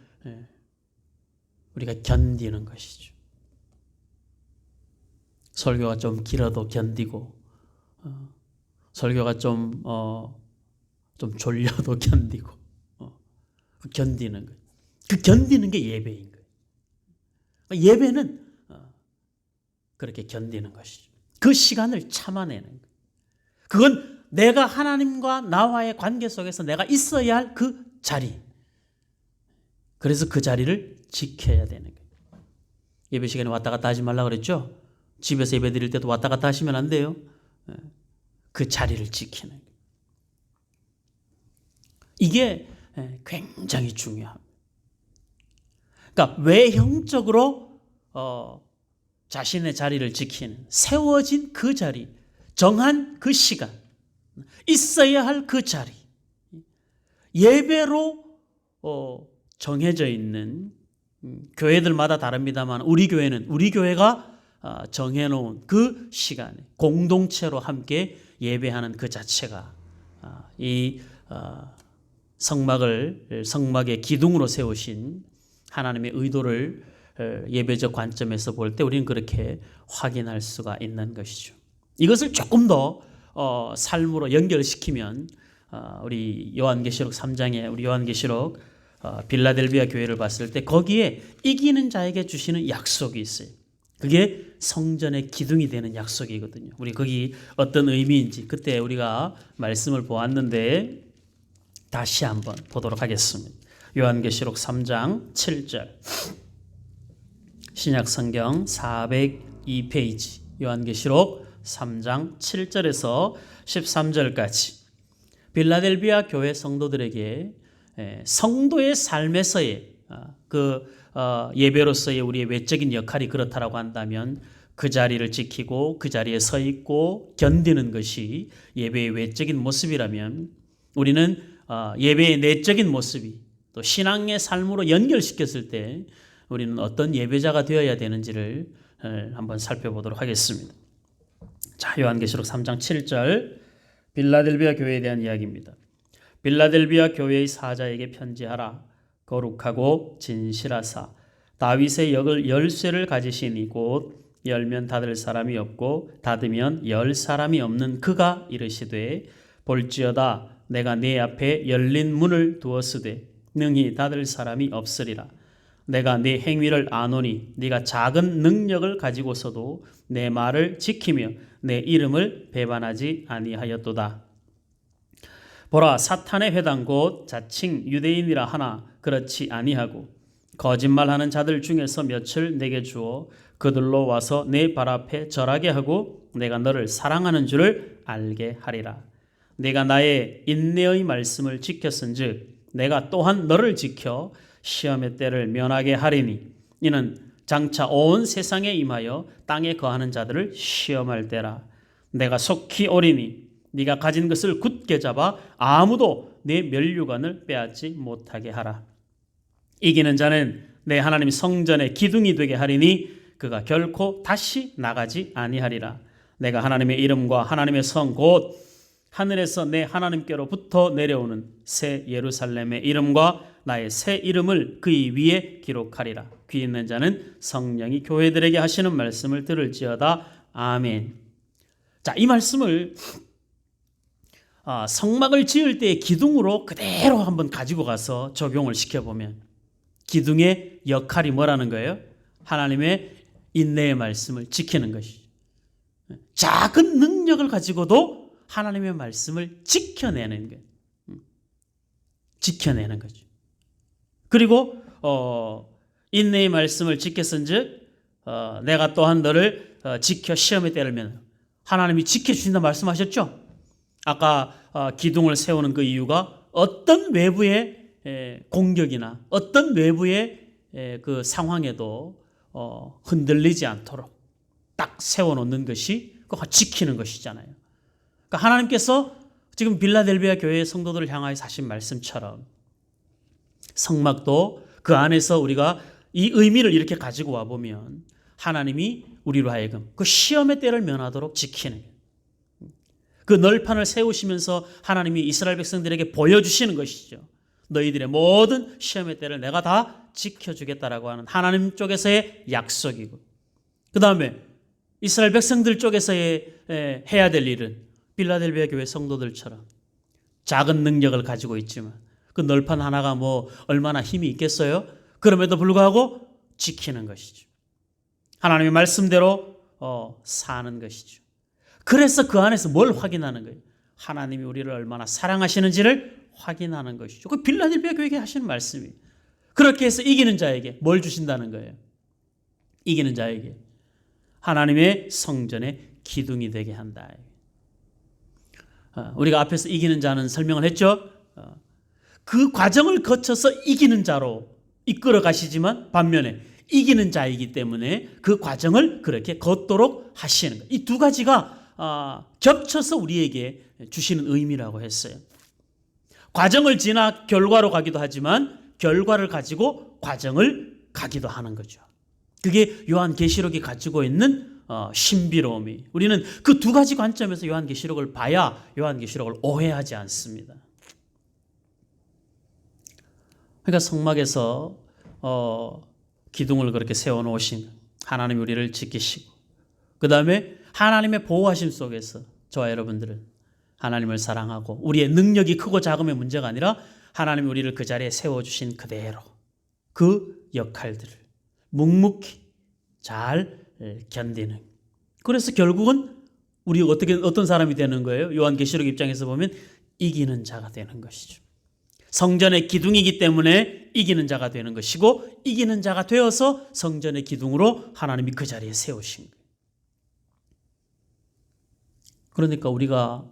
우리가 견디는 것이죠. 설교가 좀 길어도 견디고 설교가 좀 졸려도 견디고 견디는 것. 그 견디는 게 예배인 거예요. 예배는 그렇게 견디는 것이죠. 그 시간을 참아내는 거예요. 그건 내가 하나님과 나와의 관계 속에서 내가 있어야 할 그 자리. 그래서 그 자리를 지켜야 되는 거예요. 예배 시간에 왔다 갔다 하지 말라고 그랬죠? 집에서 예배 드릴 때도 왔다 갔다 하시면 안 돼요. 그 자리를 지키는 거예요. 이게 굉장히 중요합니다. 그러니까 외형적으로 자신의 자리를 지키는, 세워진 그 자리, 정한 그 시간, 있어야 할 그 자리, 예배로 정해져 있는 교회들마다 다릅니다만 우리 교회가 정해놓은 그 시간에 공동체로 함께 예배하는 그 자체가 이 성막의 기둥으로 세우신 하나님의 의도를 예배적 관점에서 볼 때 우리는 그렇게 확인할 수가 있는 것이죠. 이것을 조금 더 삶으로 연결시키면 우리 요한계시록 3장에 우리 요한계시록 빌라델비아 교회를 봤을 때 거기에 이기는 자에게 주시는 약속이 있어요. 그게 성전의 기둥이 되는 약속이거든요. 우리 거기 어떤 의미인지 그때 우리가 말씀을 보았는데 다시 한번 보도록 하겠습니다. 요한계시록 3장 7절 신약성경 402페이지 요한계시록 3장 7절에서 13절까지 빌라델비아 교회 성도들에게 성도의 삶에서의 예배로서의 우리의 외적인 역할이 그렇다라고 한다면 그 자리를 지키고 그 자리에 서 있고 견디는 것이 예배의 외적인 모습이라면 우리는 예배의 내적인 모습이 또 신앙의 삶으로 연결시켰을 때 우리는 어떤 예배자가 되어야 되는지를 한번 살펴보도록 하겠습니다. 자, 요한계시록 3장 7절 빌라델비아 교회에 대한 이야기입니다. 빌라델비아 교회의 사자에게 편지하라. 거룩하고 진실하사 다윗의 역을 열쇠를 가지시니 곧 열면 닫을 사람이 없고 닫으면 열 사람이 없는 그가 이르시되 볼지어다 내가 네 앞에 열린 문을 두었으되 능히 닫을 사람이 없으리라. 내가 네 행위를 아노니 네가 작은 능력을 가지고서도 내 말을 지키며 내 이름을 배반하지 아니하였도다. 보라 사탄의 회당 곧 자칭 유대인이라 하나 그렇지 아니하고 거짓말하는 자들 중에서 몇을 내게 주어 그들로 와서 내 발 앞에 절하게 하고 내가 너를 사랑하는 줄을 알게 하리라. 내가 나의 인내의 말씀을 지켰은즉 내가 또한 너를 지켜 시험의 때를 면하게 하리니 이는 장차 온 세상에 임하여 땅에 거하는 자들을 시험할 때라. 내가 속히 오리니 네가 가진 것을 굳게 잡아 아무도 내 면류관을 빼앗지 못하게 하라. 이기는 자는 내 하나님 성전의 기둥이 되게 하리니 그가 결코 다시 나가지 아니하리라. 내가 하나님의 이름과 하나님의 성 곧 하늘에서 내 하나님께로부터 내려오는 새 예루살렘의 이름과 나의 새 이름을 그의 위에 기록하리라. 귀 있는 자는 성령이 교회들에게 하시는 말씀을 들을지어다. 아멘. 자, 이 말씀을 성막을 지을 때의 기둥으로 그대로 한번 가지고 가서 적용을 시켜보면 기둥의 역할이 뭐라는 거예요? 하나님의 인내의 말씀을 지키는 것이죠. 작은 능력을 가지고도 하나님의 말씀을 지켜내는 거예요. 지켜내는 거죠. 그리고 인내의 말씀을 지켰은즉 내가 또한 너를 지켜 시험에 때를 면 하나님이 지켜주신다 말씀하셨죠? 아까 기둥을 세우는 그 이유가 어떤 외부의 공격이나 어떤 외부의 그 상황에도 흔들리지 않도록 딱 세워놓는 것이 그거 지키는 것이잖아요. 그러니까 하나님께서 지금 빌라델비아 교회의 성도들을 향하여 하신 말씀처럼 성막도 그 안에서 우리가 이 의미를 이렇게 가지고 와보면 하나님이 우리로 하여금 그 시험의 때를 면하도록 지키는 거예요. 그 널판을 세우시면서 하나님이 이스라엘 백성들에게 보여주시는 것이죠. 너희들의 모든 시험의 때를 내가 다 지켜주겠다라고 하는 하나님 쪽에서의 약속이고 그 다음에 이스라엘 백성들 쪽에서의 해야 될 일은 빌라델비아 교회 성도들처럼 작은 능력을 가지고 있지만 그 널판 하나가 뭐 얼마나 힘이 있겠어요? 그럼에도 불구하고 지키는 것이죠. 하나님의 말씀대로 사는 것이죠. 그래서 그 안에서 뭘 확인하는 거예요? 하나님이 우리를 얼마나 사랑하시는지를 확인하는 것이죠. 그 빌라델비아 교회에게 하시는 말씀이에요. 그렇게 해서 이기는 자에게 뭘 주신다는 거예요? 이기는 자에게 하나님의 성전의 기둥이 되게 한다. 우리가 앞에서 이기는 자는 설명을 했죠. 그 과정을 거쳐서 이기는 자로 이끌어 가시지만 반면에 이기는 자이기 때문에 그 과정을 그렇게 걷도록 하시는 거예요. 이 두 가지가 겹쳐서 우리에게 주시는 의미라고 했어요. 과정을 지나 결과로 가기도 하지만 결과를 가지고 과정을 가기도 하는 거죠. 그게 요한계시록이 가지고 있는 신비로움이. 우리는 그 두 가지 관점에서 요한계시록을 봐야 요한계시록을 오해하지 않습니다. 그러니까 성막에서 기둥을 그렇게 세워놓으신 하나님 우리를 지키시고 그 다음에 하나님의 보호하심 속에서 저와 여러분들은 하나님을 사랑하고 우리의 능력이 크고 작음의 문제가 아니라 하나님이 우리를 그 자리에 세워주신 그대로 그 역할들을 묵묵히 잘 견디는. 그래서 결국은 우리 어떤 사람이 되는 거예요? 요한계시록 입장에서 보면 이기는 자가 되는 것이죠. 성전의 기둥이기 때문에 이기는 자가 되는 것이고 이기는 자가 되어서 성전의 기둥으로 하나님이 그 자리에 세우신 거예요. 그러니까 우리가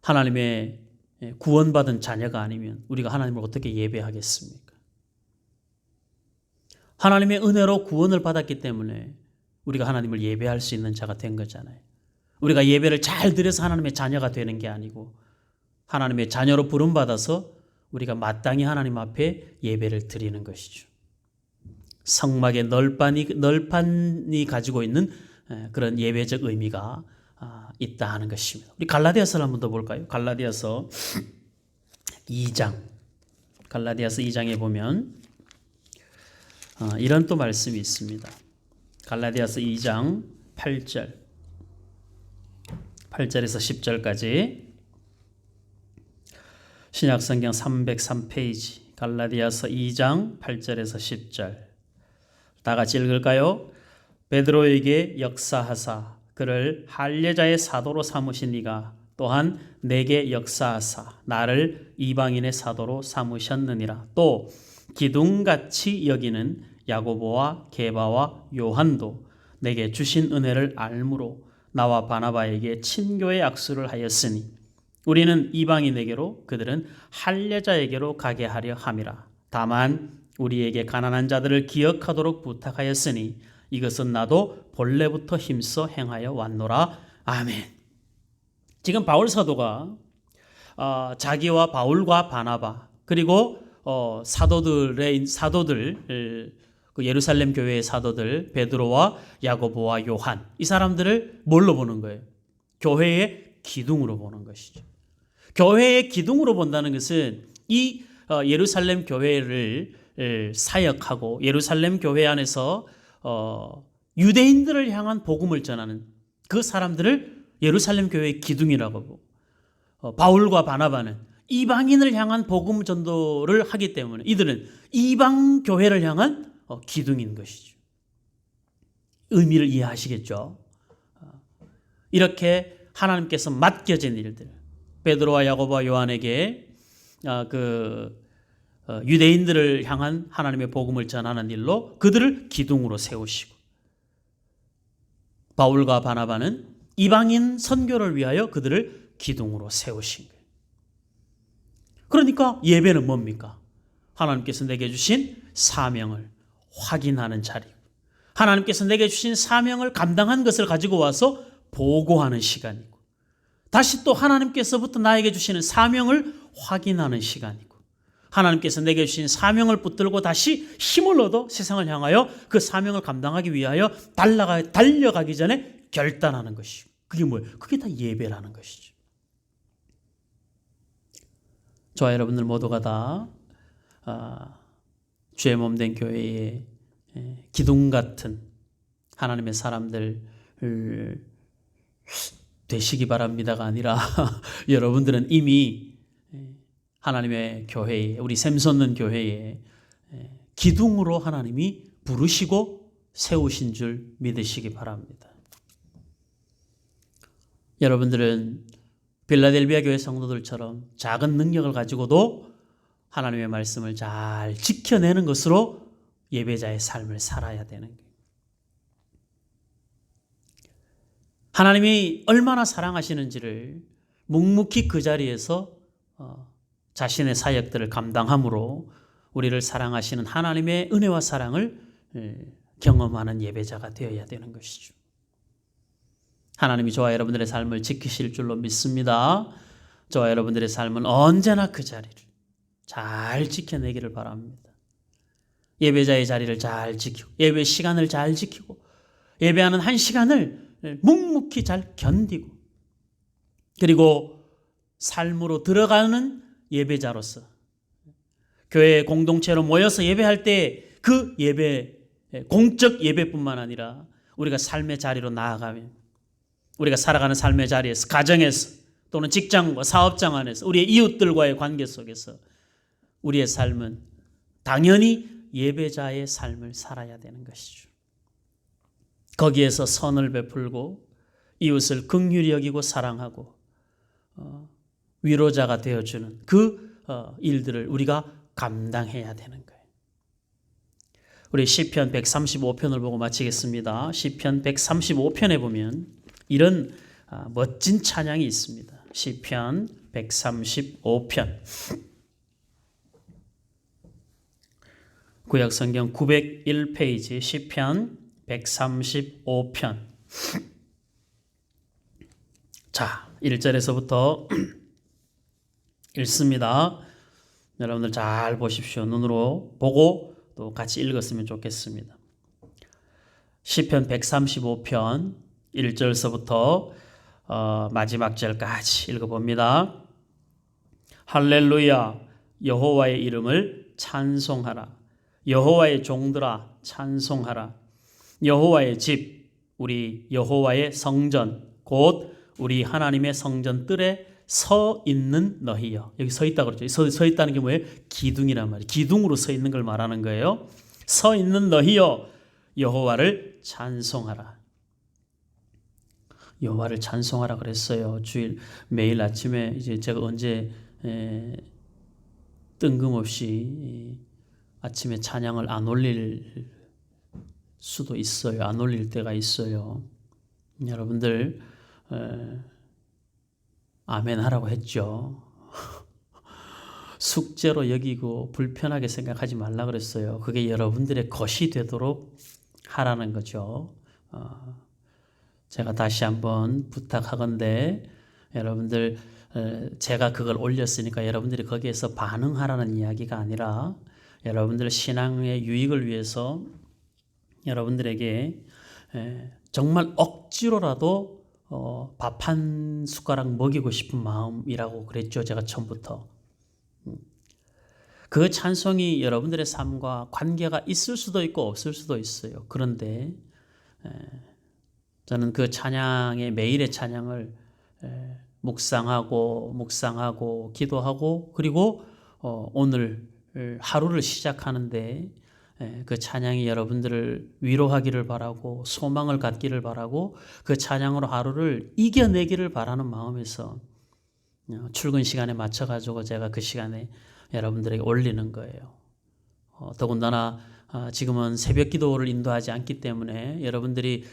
하나님의 구원받은 자녀가 아니면 우리가 하나님을 어떻게 예배하겠습니까? 하나님의 은혜로 구원을 받았기 때문에 우리가 하나님을 예배할 수 있는 자가 된 거잖아요. 우리가 예배를 잘 드려서 하나님의 자녀가 되는 게 아니고 하나님의 자녀로 부름받아서 우리가 마땅히 하나님 앞에 예배를 드리는 것이죠. 성막의 널판이 가지고 있는 그런 예배적 의미가 있다 하는 것입니다. 우리 갈라디아서를 한번 더 볼까요? 갈라디아서 2장. 갈라디아서 2장에 보면 이런 또 말씀이 있습니다. 갈라디아서 2장 8절. 8절에서 10절까지 신약성경 303페이지 갈라디아서 2장 8절에서 10절 다 같이 읽을까요? 베드로에게 역사하사 그를 할례자의 사도로 삼으신 이가 또한 내게 역사하사 나를 이방인의 사도로 삼으셨느니라. 또 기둥같이 여기는 야고보와 게바와 요한도 내게 주신 은혜를 알므로 나와 바나바에게 친교의 약수를 하였으니 우리는 이방인에게로 그들은 할례자에게로 가게 하려 함이라. 다만 우리에게 가난한 자들을 기억하도록 부탁하였으니 이것은 나도 본래부터 힘써 행하여 왔노라. 아멘. 지금 바울 사도가 자기와 바울과 바나바 그리고 사도들 그 예루살렘 교회의 사도들 베드로와 야고보와 요한 이 사람들을 뭘로 보는 거예요? 교회의 기둥으로 보는 것이죠. 교회의 기둥으로 본다는 것은 이 예루살렘 교회를 사역하고 예루살렘 교회 안에서 유대인들을 향한 복음을 전하는 그 사람들을 예루살렘 교회의 기둥이라고 보고 바울과 바나바는 이방인을 향한 복음 전도를 하기 때문에 이들은 이방 교회를 향한 기둥인 것이죠. 의미를 이해하시겠죠? 이렇게 하나님께서 맡겨진 일들 베드로와 야고보와 요한에게 유대인들을 향한 하나님의 복음을 전하는 일로 그들을 기둥으로 세우시고 바울과 바나바는 이방인 선교를 위하여 그들을 기둥으로 세우신 거예요. 그러니까 예배는 뭡니까? 하나님께서 내게 주신 사명을 확인하는 자리고 하나님께서 내게 주신 사명을 감당한 것을 가지고 와서 보고하는 시간이고 다시 또 하나님께서부터 나에게 주시는 사명을 확인하는 시간이고 하나님께서 내게 주신 사명을 붙들고 다시 힘을 얻어 세상을 향하여 그 사명을 감당하기 위하여 달려가기 전에 결단하는 것이고 그게 뭐예요? 그게 다 예배라는 것이죠. 저와 여러분들 모두가 다 죄 몸된 교회의 기둥 같은 하나님의 사람들 되시기 바랍니다가 아니라 여러분들은 이미 하나님의 교회에 우리 샘솟는 교회에 기둥으로 하나님이 부르시고 세우신 줄 믿으시기 바랍니다. 여러분들은 빌라델비아 교회 성도들처럼 작은 능력을 가지고도 하나님의 말씀을 잘 지켜내는 것으로 예배자의 삶을 살아야 되는 거예요. 하나님이 얼마나 사랑하시는지를 묵묵히 그 자리에서 자신의 사역들을 감당함으로 우리를 사랑하시는 하나님의 은혜와 사랑을 경험하는 예배자가 되어야 되는 것이죠. 하나님이 저와 여러분들의 삶을 지키실 줄로 믿습니다. 저와 여러분들의 삶은 언제나 그 자리를 잘 지켜내기를 바랍니다. 예배자의 자리를 잘 지키고 예배 시간을 잘 지키고 예배하는 한 시간을 묵묵히 잘 견디고 그리고 삶으로 들어가는 예배자로서 교회 공동체로 모여서 예배할 때 그 예배, 공적 예배뿐만 아니라 우리가 삶의 자리로 나아가면 우리가 살아가는 삶의 자리에서, 가정에서 또는 직장과 사업장 안에서 우리의 이웃들과의 관계 속에서 우리의 삶은 당연히 예배자의 삶을 살아야 되는 것이죠. 거기에서 선을 베풀고 이웃을 긍휼히 여기고 사랑하고 위로자가 되어주는 그 일들을 우리가 감당해야 되는 거예요. 우리 시편 135편을 보고 마치겠습니다. 시편 135편에 보면 이런 멋진 찬양이 있습니다. 시편 135편. 구약성경 901페이지 시편 135편. 자, 1절에서부터 읽습니다. 여러분들 잘 보십시오. 눈으로 보고 또 같이 읽었으면 좋겠습니다. 시편 135편 1절서부터 마지막 절까지 읽어봅니다. 할렐루야, 여호와의 이름을 찬송하라. 여호와의 종들아 찬송하라. 여호와의 집, 우리 여호와의 성전, 곧 우리 하나님의 성전 뜰에 서 있는 너희여. 여기 서 있다고 그러죠. 서 있다는 게 뭐예요? 기둥이란 말이에요. 기둥으로 서 있는 걸 말하는 거예요. 서 있는 너희여, 여호와를 찬송하라. 여호와를 찬송하라 그랬어요. 주일 매일 아침에 이제 제가 언제 뜬금없이 아침에 찬양을 안 올릴 수도 있어요. 안 올릴 때가 있어요. 여러분들 아멘 하라고 했죠. 숙제로 여기고 불편하게 생각하지 말라 그랬어요. 그게 여러분들의 것이 되도록 하라는 거죠. 제가 다시 한번 부탁하건대 여러분들, 제가 그걸 올렸으니까 여러분들이 거기에서 반응하라는 이야기가 아니라 여러분들 신앙의 유익을 위해서 여러분들에게 정말 억지로라도 밥 한 숟가락 먹이고 싶은 마음이라고 그랬죠. 제가 처음부터. 그 찬송이 여러분들의 삶과 관계가 있을 수도 있고 없을 수도 있어요. 그런데 저는 그 찬양의, 매일의 찬양을 묵상하고 기도하고 그리고 오늘 하루를 시작하는데 그 찬양이 여러분들을 위로하기를 바라고 소망을 갖기를 바라고 그 찬양으로 하루를 이겨내기를 바라는 마음에서 출근 시간에 맞춰가지고 제가 그 시간에 여러분들에게 올리는 거예요. 더군다나 지금은 새벽 기도를 인도하지 않기 때문에 여러분들이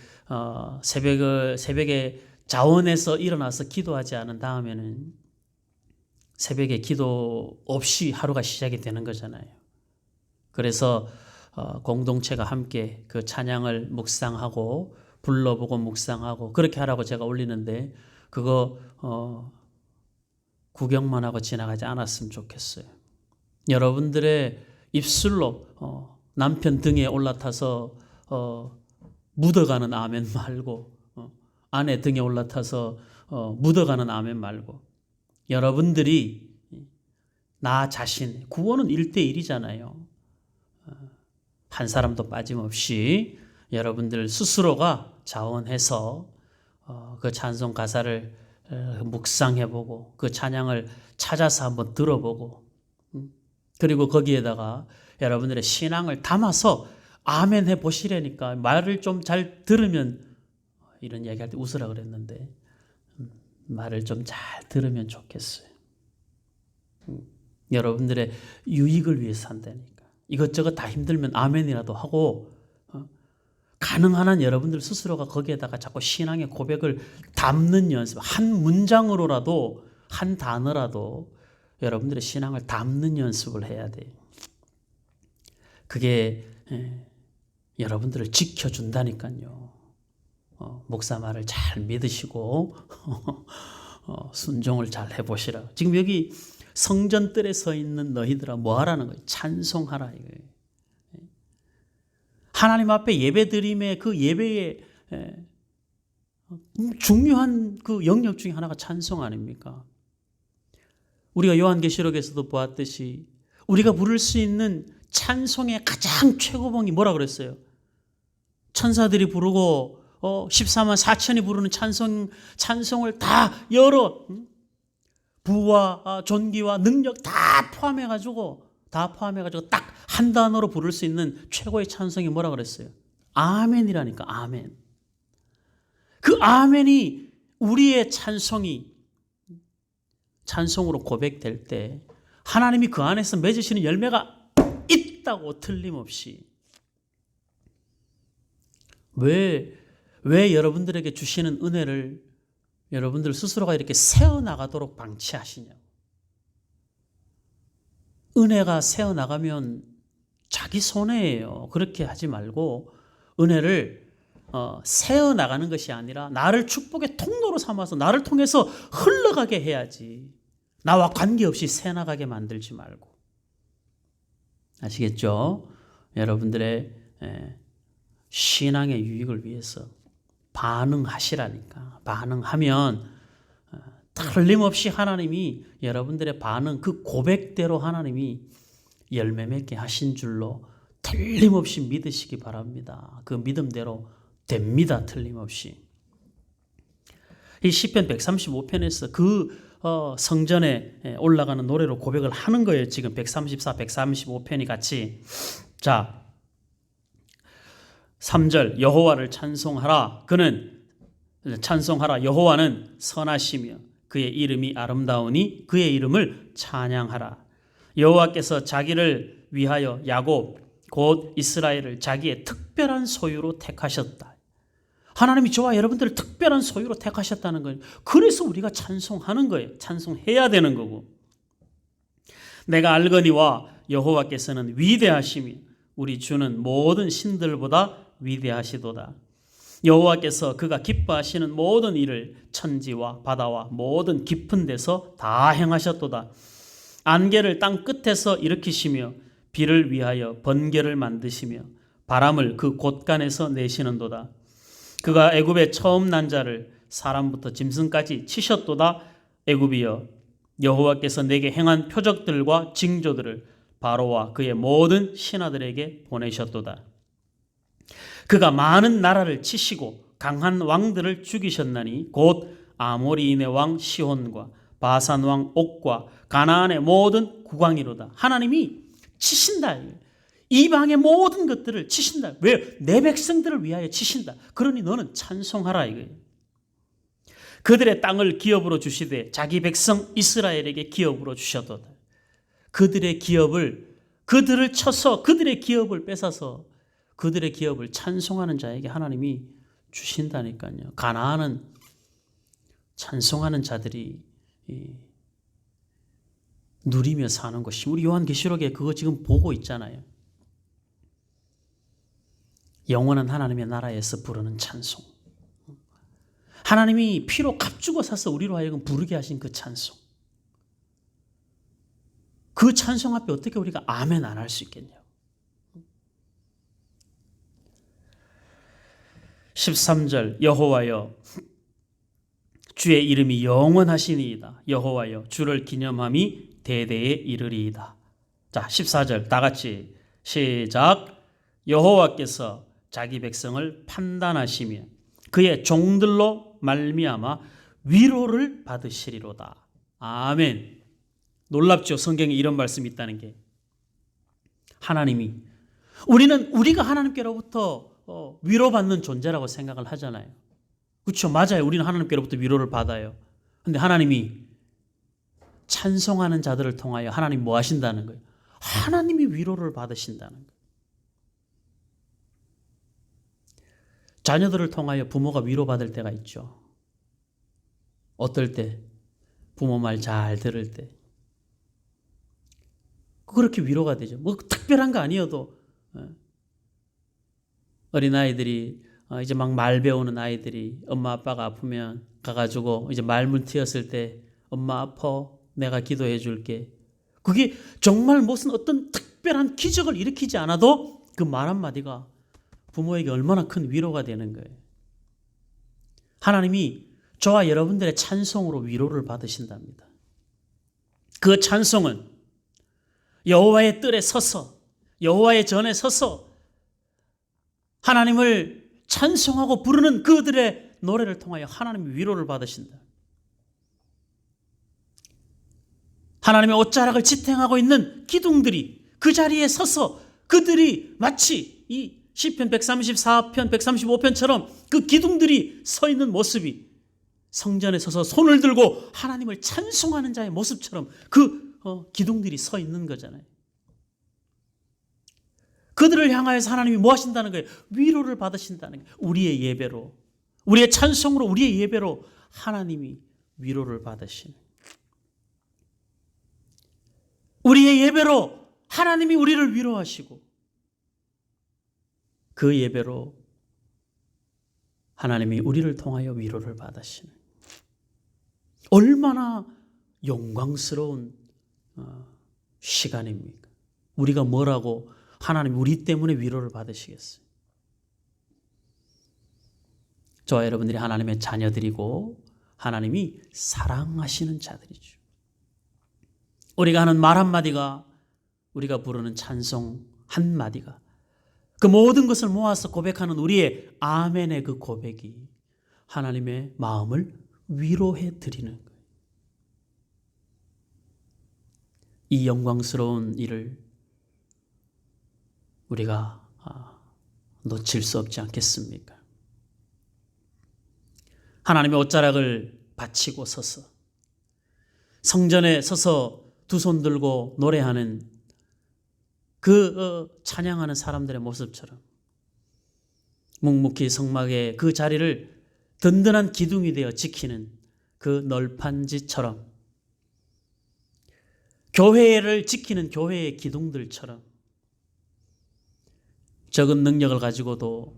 새벽에 자원해서 일어나서 기도하지 않은 다음에는 새벽에 기도 없이 하루가 시작이 되는 거잖아요. 그래서 공동체가 함께 그 찬양을 묵상하고 불러보고 묵상하고 그렇게 하라고 제가 올리는데 그거 구경만 하고 지나가지 않았으면 좋겠어요. 여러분들의 입술로 남편 등에 올라타서 묻어가는 아멘 말고 아내 등에 올라타서 묻어가는 아멘 말고 여러분들이 나 자신, 구원은 1대1이잖아요. 한 사람도 빠짐없이 여러분들 스스로가 자원해서 그 찬송 가사를 묵상해보고 그 찬양을 찾아서 한번 들어보고 그리고 거기에다가 여러분들의 신앙을 담아서 아멘 해보시라니까. 말을 좀 잘 들으면, 이런 이야기할 때 웃으라 그랬는데 말을 좀 잘 들으면 좋겠어요. 여러분들의 유익을 위해서 한다니까. 이것저것 다 힘들면 아멘이라도 하고 가능한 한 여러분들 스스로가 거기에다가 자꾸 신앙의 고백을 담는 연습, 한 문장으로라도 한 단어라도 여러분들의 신앙을 담는 연습을 해야 돼요. 그게 여러분들을 지켜준다니까요. 목사 말을 잘 믿으시고 순종을 잘 해보시라. 지금 여기 성전뜰에 서 있는 너희들아 뭐 하라는 거예요? 찬송하라 이거예요. 하나님 앞에 예배드림의 그 예배의 중요한 그 영역 중에 하나가 찬송 아닙니까? 우리가 요한계시록에서도 보았듯이 우리가 부를 수 있는 찬송의 가장 최고봉이 뭐라 그랬어요? 천사들이 부르고 14만 4천이 부르는 찬송을 다 여러 부와 존귀와 능력 다 포함해가지고 딱 한 단어로 부를 수 있는 최고의 찬송이 뭐라 그랬어요? 아멘이라니까. 아멘. 그 아멘이 우리의 찬송으로 고백될 때 하나님이 그 안에서 맺으시는 열매가 있다고 틀림없이. 왜 여러분들에게 주시는 은혜를 여러분들 스스로가 이렇게 세어나가도록 방치하시냐고. 은혜가 새어나가면 자기 손해예요. 그렇게 하지 말고 은혜를 새어나가는 것이 아니라 나를 축복의 통로로 삼아서 나를 통해서 흘러가게 해야지. 나와 관계없이 새나가게 만들지 말고. 아시겠죠? 여러분들의 신앙의 유익을 위해서 반응하시라니까. 반응하면 틀림없이 하나님이 여러분들의 반응, 그 고백대로 하나님이 열매 맺게 하신 줄로 틀림없이 믿으시기 바랍니다. 그 믿음대로 됩니다. 틀림없이. 이 시편 135편에서 그 성전에 올라가는 노래로 고백을 하는 거예요. 지금 134, 135편이 같이. 자, 3절 여호와를 찬송하라. 찬송하라. 여호와는 선하시며 그의 이름이 아름다우니 그의 이름을 찬양하라. 여호와께서 자기를 위하여 야곱 곧 이스라엘을 자기의 특별한 소유로 택하셨다. 하나님이 저와 여러분들을 특별한 소유로 택하셨다는 거예요. 그래서 우리가 찬송하는 거예요. 찬송해야 되는 거고. 내가 알거니와 여호와께서는 위대하시며 우리 주는 모든 신들보다 위대하시도다. 여호와께서 그가 기뻐하시는 모든 일을 천지와 바다와 모든 깊은 데서 다 행하셨도다. 안개를 땅 끝에서 일으키시며 비를 위하여 번개를 만드시며 바람을 그 곳간에서 내시는도다. 그가 애굽의 처음 난 자를 사람부터 짐승까지 치셨도다. 애굽이여 여호와께서 내게 행한 표적들과 징조들을 바로와 그의 모든 신하들에게 보내셨도다. 그가 많은 나라를 치시고 강한 왕들을 죽이셨나니 곧 아모리인의 왕 시혼과 바산 왕 옥과 가나안의 모든 국왕이로다. 하나님이 치신다. 이방의 모든 것들을 치신다. 왜? 내 백성들을 위하여 치신다. 그러니 너는 찬송하라 이거예요. 그들의 땅을 기업으로 주시되 자기 백성 이스라엘에게 기업으로 주셨도다. 그들을 쳐서 그들의 기업을 뺏어서 그들의 기업을 찬송하는 자에게 하나님이 주신다니까요. 가나안은 찬송하는 자들이 누리며 사는 것이, 우리 요한계시록에 그거 지금 보고 있잖아요. 영원한 하나님의 나라에서 부르는 찬송. 하나님이 피로 값주고 사서 우리로 하여금 부르게 하신 그 찬송. 그 찬송 앞에 어떻게 우리가 아멘 안 할 수 있겠냐고. 13절 여호와여 주의 이름이 영원하시니이다. 여호와여 주를 기념함이 대대에 이르리이다. 자, 14절 다 같이 시작. 여호와께서 자기 백성을 판단하시며 그의 종들로 말미암아 위로를 받으시리로다. 아멘. 놀랍죠? 성경에 이런 말씀이 있다는 게. 하나님이, 우리가 하나님께로부터 위로받는 존재라고 생각을 하잖아요. 그렇죠? 맞아요. 우리는 하나님께로부터 위로를 받아요. 근데 하나님이 찬송하는 자들을 통하여 하나님 뭐 하신다는 거예요? 하나님이 위로를 받으신다는 거예요. 자녀들을 통하여 부모가 위로받을 때가 있죠. 어떨 때? 부모 말 잘 들을 때. 그렇게 위로가 되죠. 뭐 특별한 거 아니어도 어린아이들이 이제 막 말 배우는 아이들이 엄마 아빠가 아프면 가가지고 이제 말문 트였을 때 엄마 아파 내가 기도해 줄게. 그게 정말 무슨 어떤 특별한 기적을 일으키지 않아도 그 말 한마디가 부모에게 얼마나 큰 위로가 되는 거예요. 하나님이 저와 여러분들의 찬송으로 위로를 받으신답니다. 그 찬송은 여호와의 뜰에 서서 여호와의 전에 서서 하나님을 찬송하고 부르는 그들의 노래를 통하여 하나님이 위로를 받으신다. 하나님의 옷자락을 지탱하고 있는 기둥들이 그 자리에 서서 그들이 마치 이 시편 134편, 135편처럼 그 기둥들이 서 있는 모습이 성전에 서서 손을 들고 하나님을 찬송하는 자의 모습처럼 그 기둥들이 서 있는 거잖아요. 그들을 향하여서 하나님이 뭐 하신다는 거예요? 위로를 받으신다는 거예요. 우리의 예배로, 우리의 찬송으로, 우리의 예배로 하나님이 위로를 받으시는, 우리의 예배로 하나님이 우리를 위로하시고 그 예배로 하나님이 우리를 통하여 위로를 받으시는, 얼마나 영광스러운 시간입니까? 우리가 뭐라고 하나님 우리 때문에 위로를 받으시겠어요? 저와 여러분들이 하나님의 자녀들이고 하나님이 사랑하시는 자들이죠. 우리가 하는 말 한마디가, 우리가 부르는 찬송 한마디가, 그 모든 것을 모아서 고백하는 우리의 아멘의 그 고백이 하나님의 마음을 위로해 드리는 거예요. 이 영광스러운 일을 우리가 놓칠 수 없지 않겠습니까? 하나님의 옷자락을 바치고 서서 성전에 서서 두 손 들고 노래하는 그 찬양하는 사람들의 모습처럼 묵묵히 성막의 그 자리를 든든한 기둥이 되어 지키는 그 널판지처럼, 교회를 지키는 교회의 기둥들처럼 적은 능력을 가지고도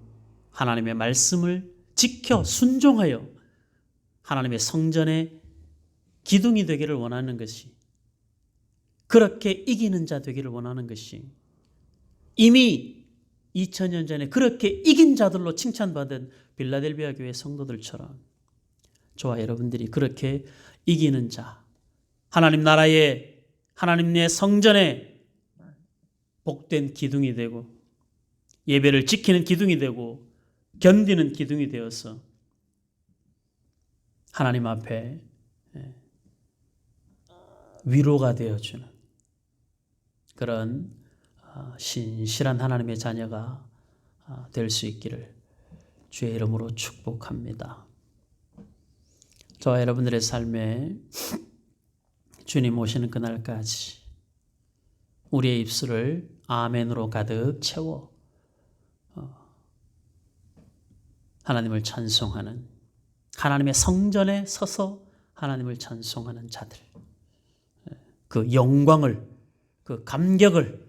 하나님의 말씀을 지켜 순종하여 하나님의 성전의 기둥이 되기를 원하는 것이, 그렇게 이기는 자 되기를 원하는 것이, 이미 2000년 전에 그렇게 이긴 자들로 칭찬받은 빌라델비아 교회 성도들처럼 저와 여러분들이 그렇게 이기는 자, 하나님 나라의, 하나님의 성전에 복된 기둥이 되고 예배를 지키는 기둥이 되고 견디는 기둥이 되어서 하나님 앞에 위로가 되어주는 그런 신실한 하나님의 자녀가 될 수 있기를 주의 이름으로 축복합니다. 저와 여러분들의 삶에 주님 오시는 그날까지 우리의 입술을 아멘으로 가득 채워 하나님을 찬송하는, 하나님의 성전에 서서 하나님을 찬송하는 자들, 그 영광을, 그 감격을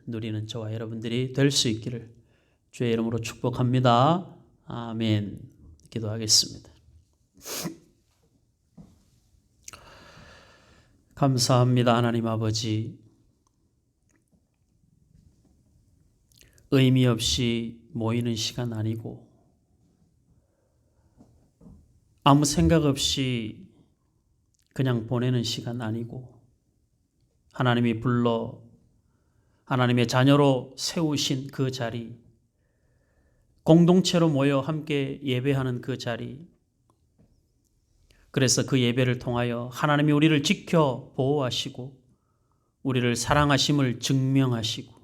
누리는 저와 여러분들이 될 수 있기를 주의 이름으로 축복합니다. 아멘. 기도하겠습니다. 감사합니다. 하나님 아버지, 의미 없이 모이는 시간 아니고 아무 생각 없이 그냥 보내는 시간 아니고 하나님이 불러 하나님의 자녀로 세우신 그 자리, 공동체로 모여 함께 예배하는 그 자리, 그래서 그 예배를 통하여 하나님이 우리를 지켜 보호하시고 우리를 사랑하심을 증명하시고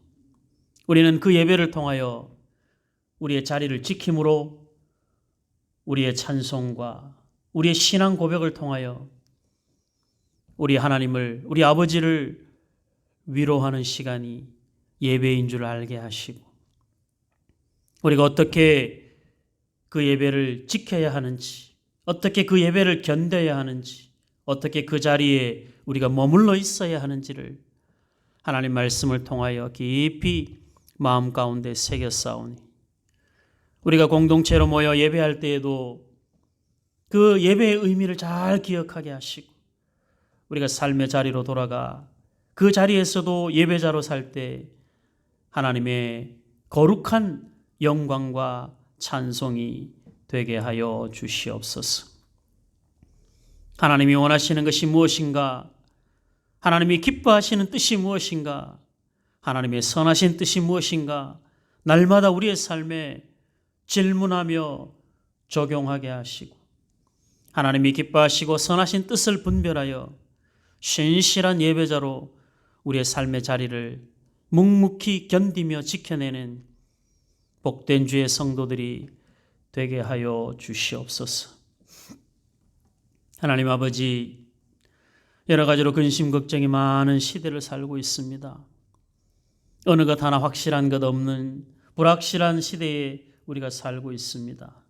우리는 그 예배를 통하여 우리의 자리를 지킴으로 우리의 찬송과 우리의 신앙 고백을 통하여 우리 하나님을, 우리 아버지를 위로하는 시간이 예배인 줄 알게 하시고 우리가 어떻게 그 예배를 지켜야 하는지, 어떻게 그 예배를 견뎌야 하는지, 어떻게 그 자리에 우리가 머물러 있어야 하는지를 하나님 말씀을 통하여 깊이 마음 가운데 새겨 싸우니 우리가 공동체로 모여 예배할 때에도 그 예배의 의미를 잘 기억하게 하시고 우리가 삶의 자리로 돌아가 그 자리에서도 예배자로 살 때 하나님의 거룩한 영광과 찬송이 되게 하여 주시옵소서. 하나님이 원하시는 것이 무엇인가? 하나님이 기뻐하시는 뜻이 무엇인가? 하나님의 선하신 뜻이 무엇인가? 날마다 우리의 삶에 질문하며 적용하게 하시고 하나님이 기뻐하시고 선하신 뜻을 분별하여 신실한 예배자로 우리의 삶의 자리를 묵묵히 견디며 지켜내는 복된 주의 성도들이 되게 하여 주시옵소서. 하나님 아버지, 여러 가지로 근심 걱정이 많은 시대를 살고 있습니다. 어느 것 하나 확실한 것 없는 불확실한 시대에 우리가 살고 있습니다.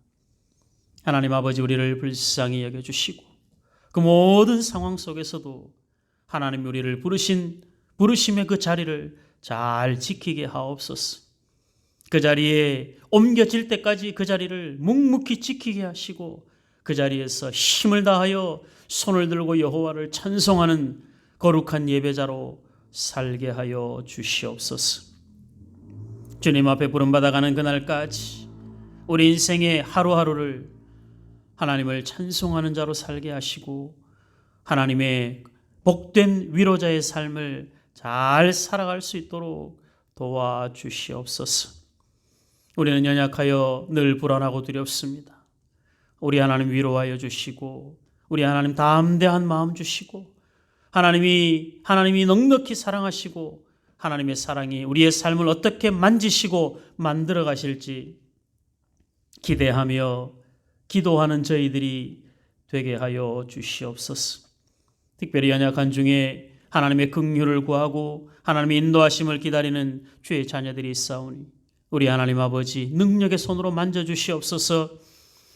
하나님 아버지, 우리를 불쌍히 여겨주시고 그 모든 상황 속에서도 하나님 우리를 부르심의 그 자리를 잘 지키게 하옵소서. 그 자리에 옮겨질 때까지 그 자리를 묵묵히 지키게 하시고 그 자리에서 힘을 다하여 손을 들고 여호와를 찬송하는 거룩한 예배자로 살게 하여 주시옵소서. 주님 앞에 부름받아가는 그날까지 우리 인생의 하루하루를 하나님을 찬송하는 자로 살게 하시고 하나님의 복된 위로자의 삶을 잘 살아갈 수 있도록 도와주시옵소서. 우리는 연약하여 늘 불안하고 두렵습니다. 우리 하나님 위로하여 주시고 우리 하나님 담대한 마음 주시고 하나님이 넉넉히 사랑하시고 하나님의 사랑이 우리의 삶을 어떻게 만지시고 만들어 가실지 기대하며 기도하는 저희들이 되게 하여 주시옵소서. 특별히 연약한 중에 하나님의 긍휼을 구하고 하나님의 인도하심을 기다리는 주의 자녀들이 있사오니 우리 하나님 아버지 능력의 손으로 만져주시옵소서.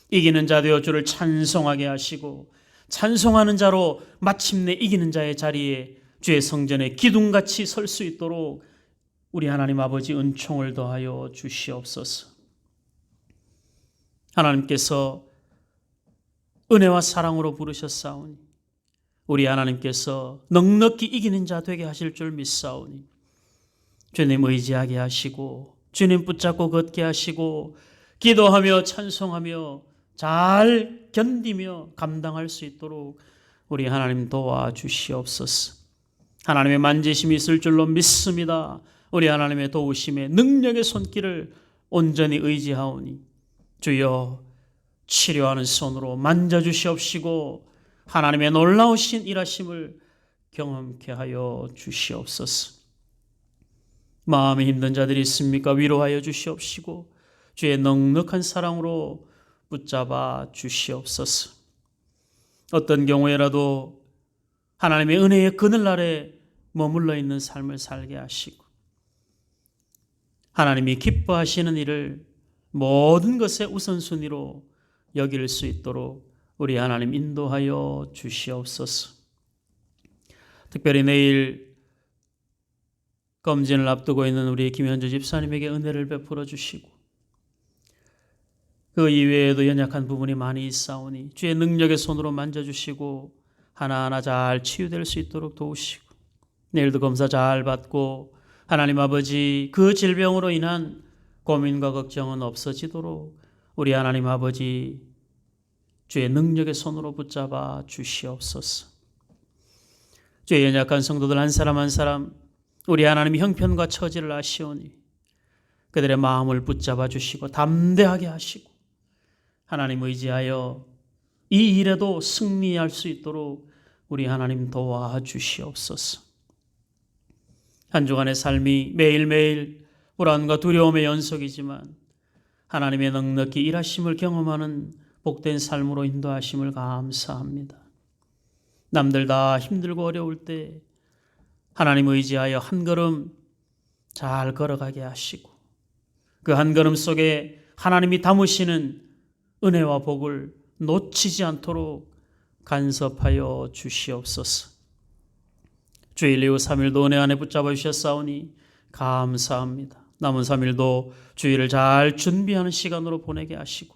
이기는 자 되어 주를 찬송하게 하시고 찬송하는 자로 마침내 이기는 자의 자리에 주의 성전에 기둥같이 설 수 있도록 우리 하나님 아버지 은총을 더하여 주시옵소서. 하나님께서 은혜와 사랑으로 부르셨사오니 우리 하나님께서 넉넉히 이기는 자 되게 하실 줄 믿사오니 주님 의지하게 하시고 주님 붙잡고 걷게 하시고 기도하며 찬송하며 잘 견디며 감당할 수 있도록 우리 하나님 도와주시옵소서. 하나님의 만지심이 있을 줄로 믿습니다. 우리 하나님의 도우심의 능력의 손길을 온전히 의지하오니 주여 치료하는 손으로 만져주시옵시고 하나님의 놀라우신 일하심을 경험케 하여 주시옵소서. 마음이 힘든 자들이 있습니까? 위로하여 주시옵시고 주의 넉넉한 사랑으로 붙잡아 주시옵소서. 어떤 경우에라도 하나님의 은혜의 그늘 아래 머물러 있는 삶을 살게 하시고 하나님이 기뻐하시는 일을 모든 것의 우선순위로 여길 수 있도록 우리 하나님 인도하여 주시옵소서. 특별히 내일 검진을 앞두고 있는 우리 김현주 집사님에게 은혜를 베풀어 주시고 그 이외에도 연약한 부분이 많이 있사오니 주의 능력의 손으로 만져주시고 하나하나 잘 치유될 수 있도록 도우시고 내일도 검사 잘 받고 하나님 아버지 그 질병으로 인한 고민과 걱정은 없어지도록 우리 하나님 아버지 주의 능력의 손으로 붙잡아 주시옵소서. 주의 연약한 성도들 한 사람 한 사람 우리 하나님 형편과 처지를 아시오니 그들의 마음을 붙잡아 주시고 담대하게 하시고 하나님 의지하여 이 일에도 승리할 수 있도록 우리 하나님 도와주시옵소서. 한 주간의 삶이 매일매일 불안과 두려움의 연속이지만 하나님의 넉넉히 일하심을 경험하는 복된 삶으로 인도하심을 감사합니다. 남들 다 힘들고 어려울 때 하나님 의지하여 한 걸음 잘 걸어가게 하시고 그 한 걸음 속에 하나님이 담으시는 은혜와 복을 놓치지 않도록 간섭하여 주시옵소서. 주일 이후 3일도 은혜 안에 붙잡아 주셨사오니 감사합니다. 남은 3일도 주일을 잘 준비하는 시간으로 보내게 하시고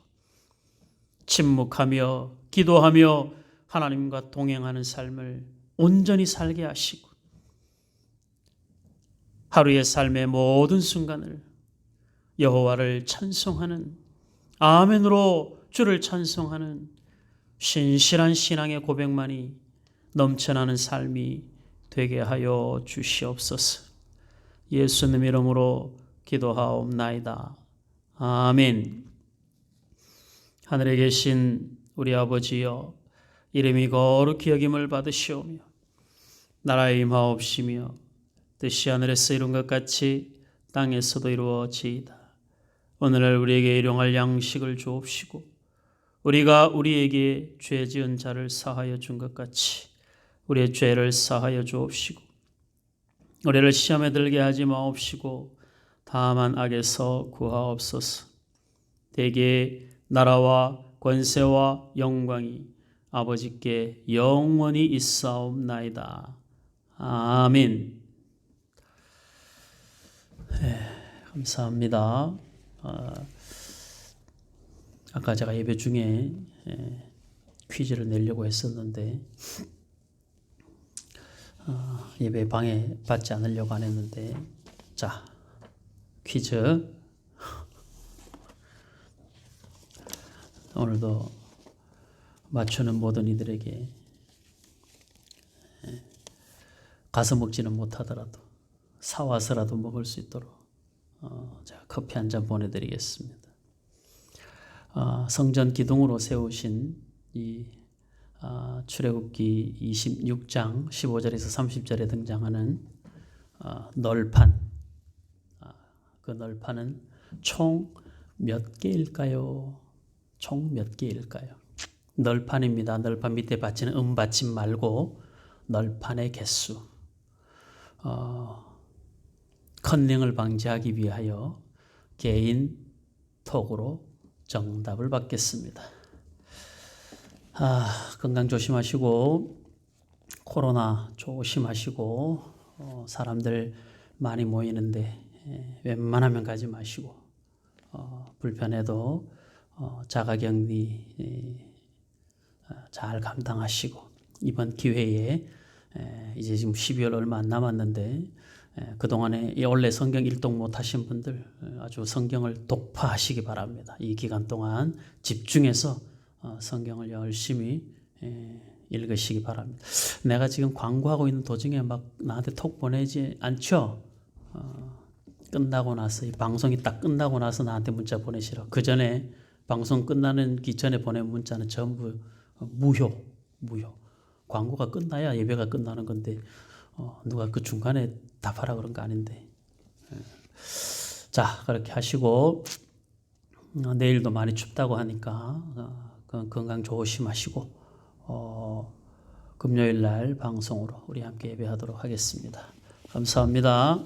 침묵하며 기도하며 하나님과 동행하는 삶을 온전히 살게 하시고 하루의 삶의 모든 순간을 여호와를 찬송하는 아멘으로 주를 찬송하는 신실한 신앙의 고백만이 넘쳐나는 삶이 되게 하여 주시옵소서. 예수님 이름으로 기도하옵나이다. 아멘. 하늘에 계신 우리 아버지여, 이름이 거룩히 여김을 받으시오며 나라의 임하옵시며 뜻이 하늘에서 이룬 것 같이 땅에서도 이루어지이다. 오늘날 우리에게 일용할 양식을 주옵시고 우리가 우리에게 죄 지은 자를 사하여 준 것 같이 우리의 죄를 사하여 주옵시고 우리를 시험에 들게 하지 마옵시고 다만 악에서 구하옵소서. 대개 나라와 권세와 영광이 아버지께 영원히 있사옵나이다. 아멘. 감사합니다. 아까 제가 예배 중에 퀴즈를 내려고 했었는데 예배 방해받지 않으려고 안 했는데, 자, 퀴즈. 오늘도 맞추는 모든 이들에게 가서 먹지는 못하더라도 사와서라도 먹을 수 있도록 제가 커피 한 잔 보내드리겠습니다. 성전 기둥으로 세우신 이 출애굽기 26장 15절에서 30절에 등장하는 널판, 그 널판은 총 몇 개일까요? 총 몇 개일까요? 널판입니다. 널판 밑에 받치는 받침 말고 널판의 개수. 컨닝을 방지하기 위하여 개인 톡으로 정답을 받겠습니다. 건강 조심하시고 코로나 조심하시고 사람들 많이 모이는데 웬만하면 가지 마시고 불편해도 자가격리 잘 감당하시고 이번 기회에 이제 지금 12월 얼마 안 남았는데 그동안에 원래 성경 일독 못하신 분들 아주 성경을 독파하시기 바랍니다. 이 기간 동안 집중해서 성경을 열심히 읽으시기 바랍니다. 내가 지금 광고하고 있는 도중에 막 나한테 톡 보내지 않죠? 끝나고 나서 이 방송이 딱 끝나고 나서 나한테 문자 보내시라. 그 전에 방송 끝나는 전에 보낸 문자는 전부 무효. 광고가 끝나야 예배가 끝나는 건데 누가 그 중간에 답하라 그런 거 아닌데. 자, 그렇게 하시고 내일도 많이 춥다고 하니까 건강 조심하시고 금요일 날 방송으로 우리 함께 예배하도록 하겠습니다. 감사합니다.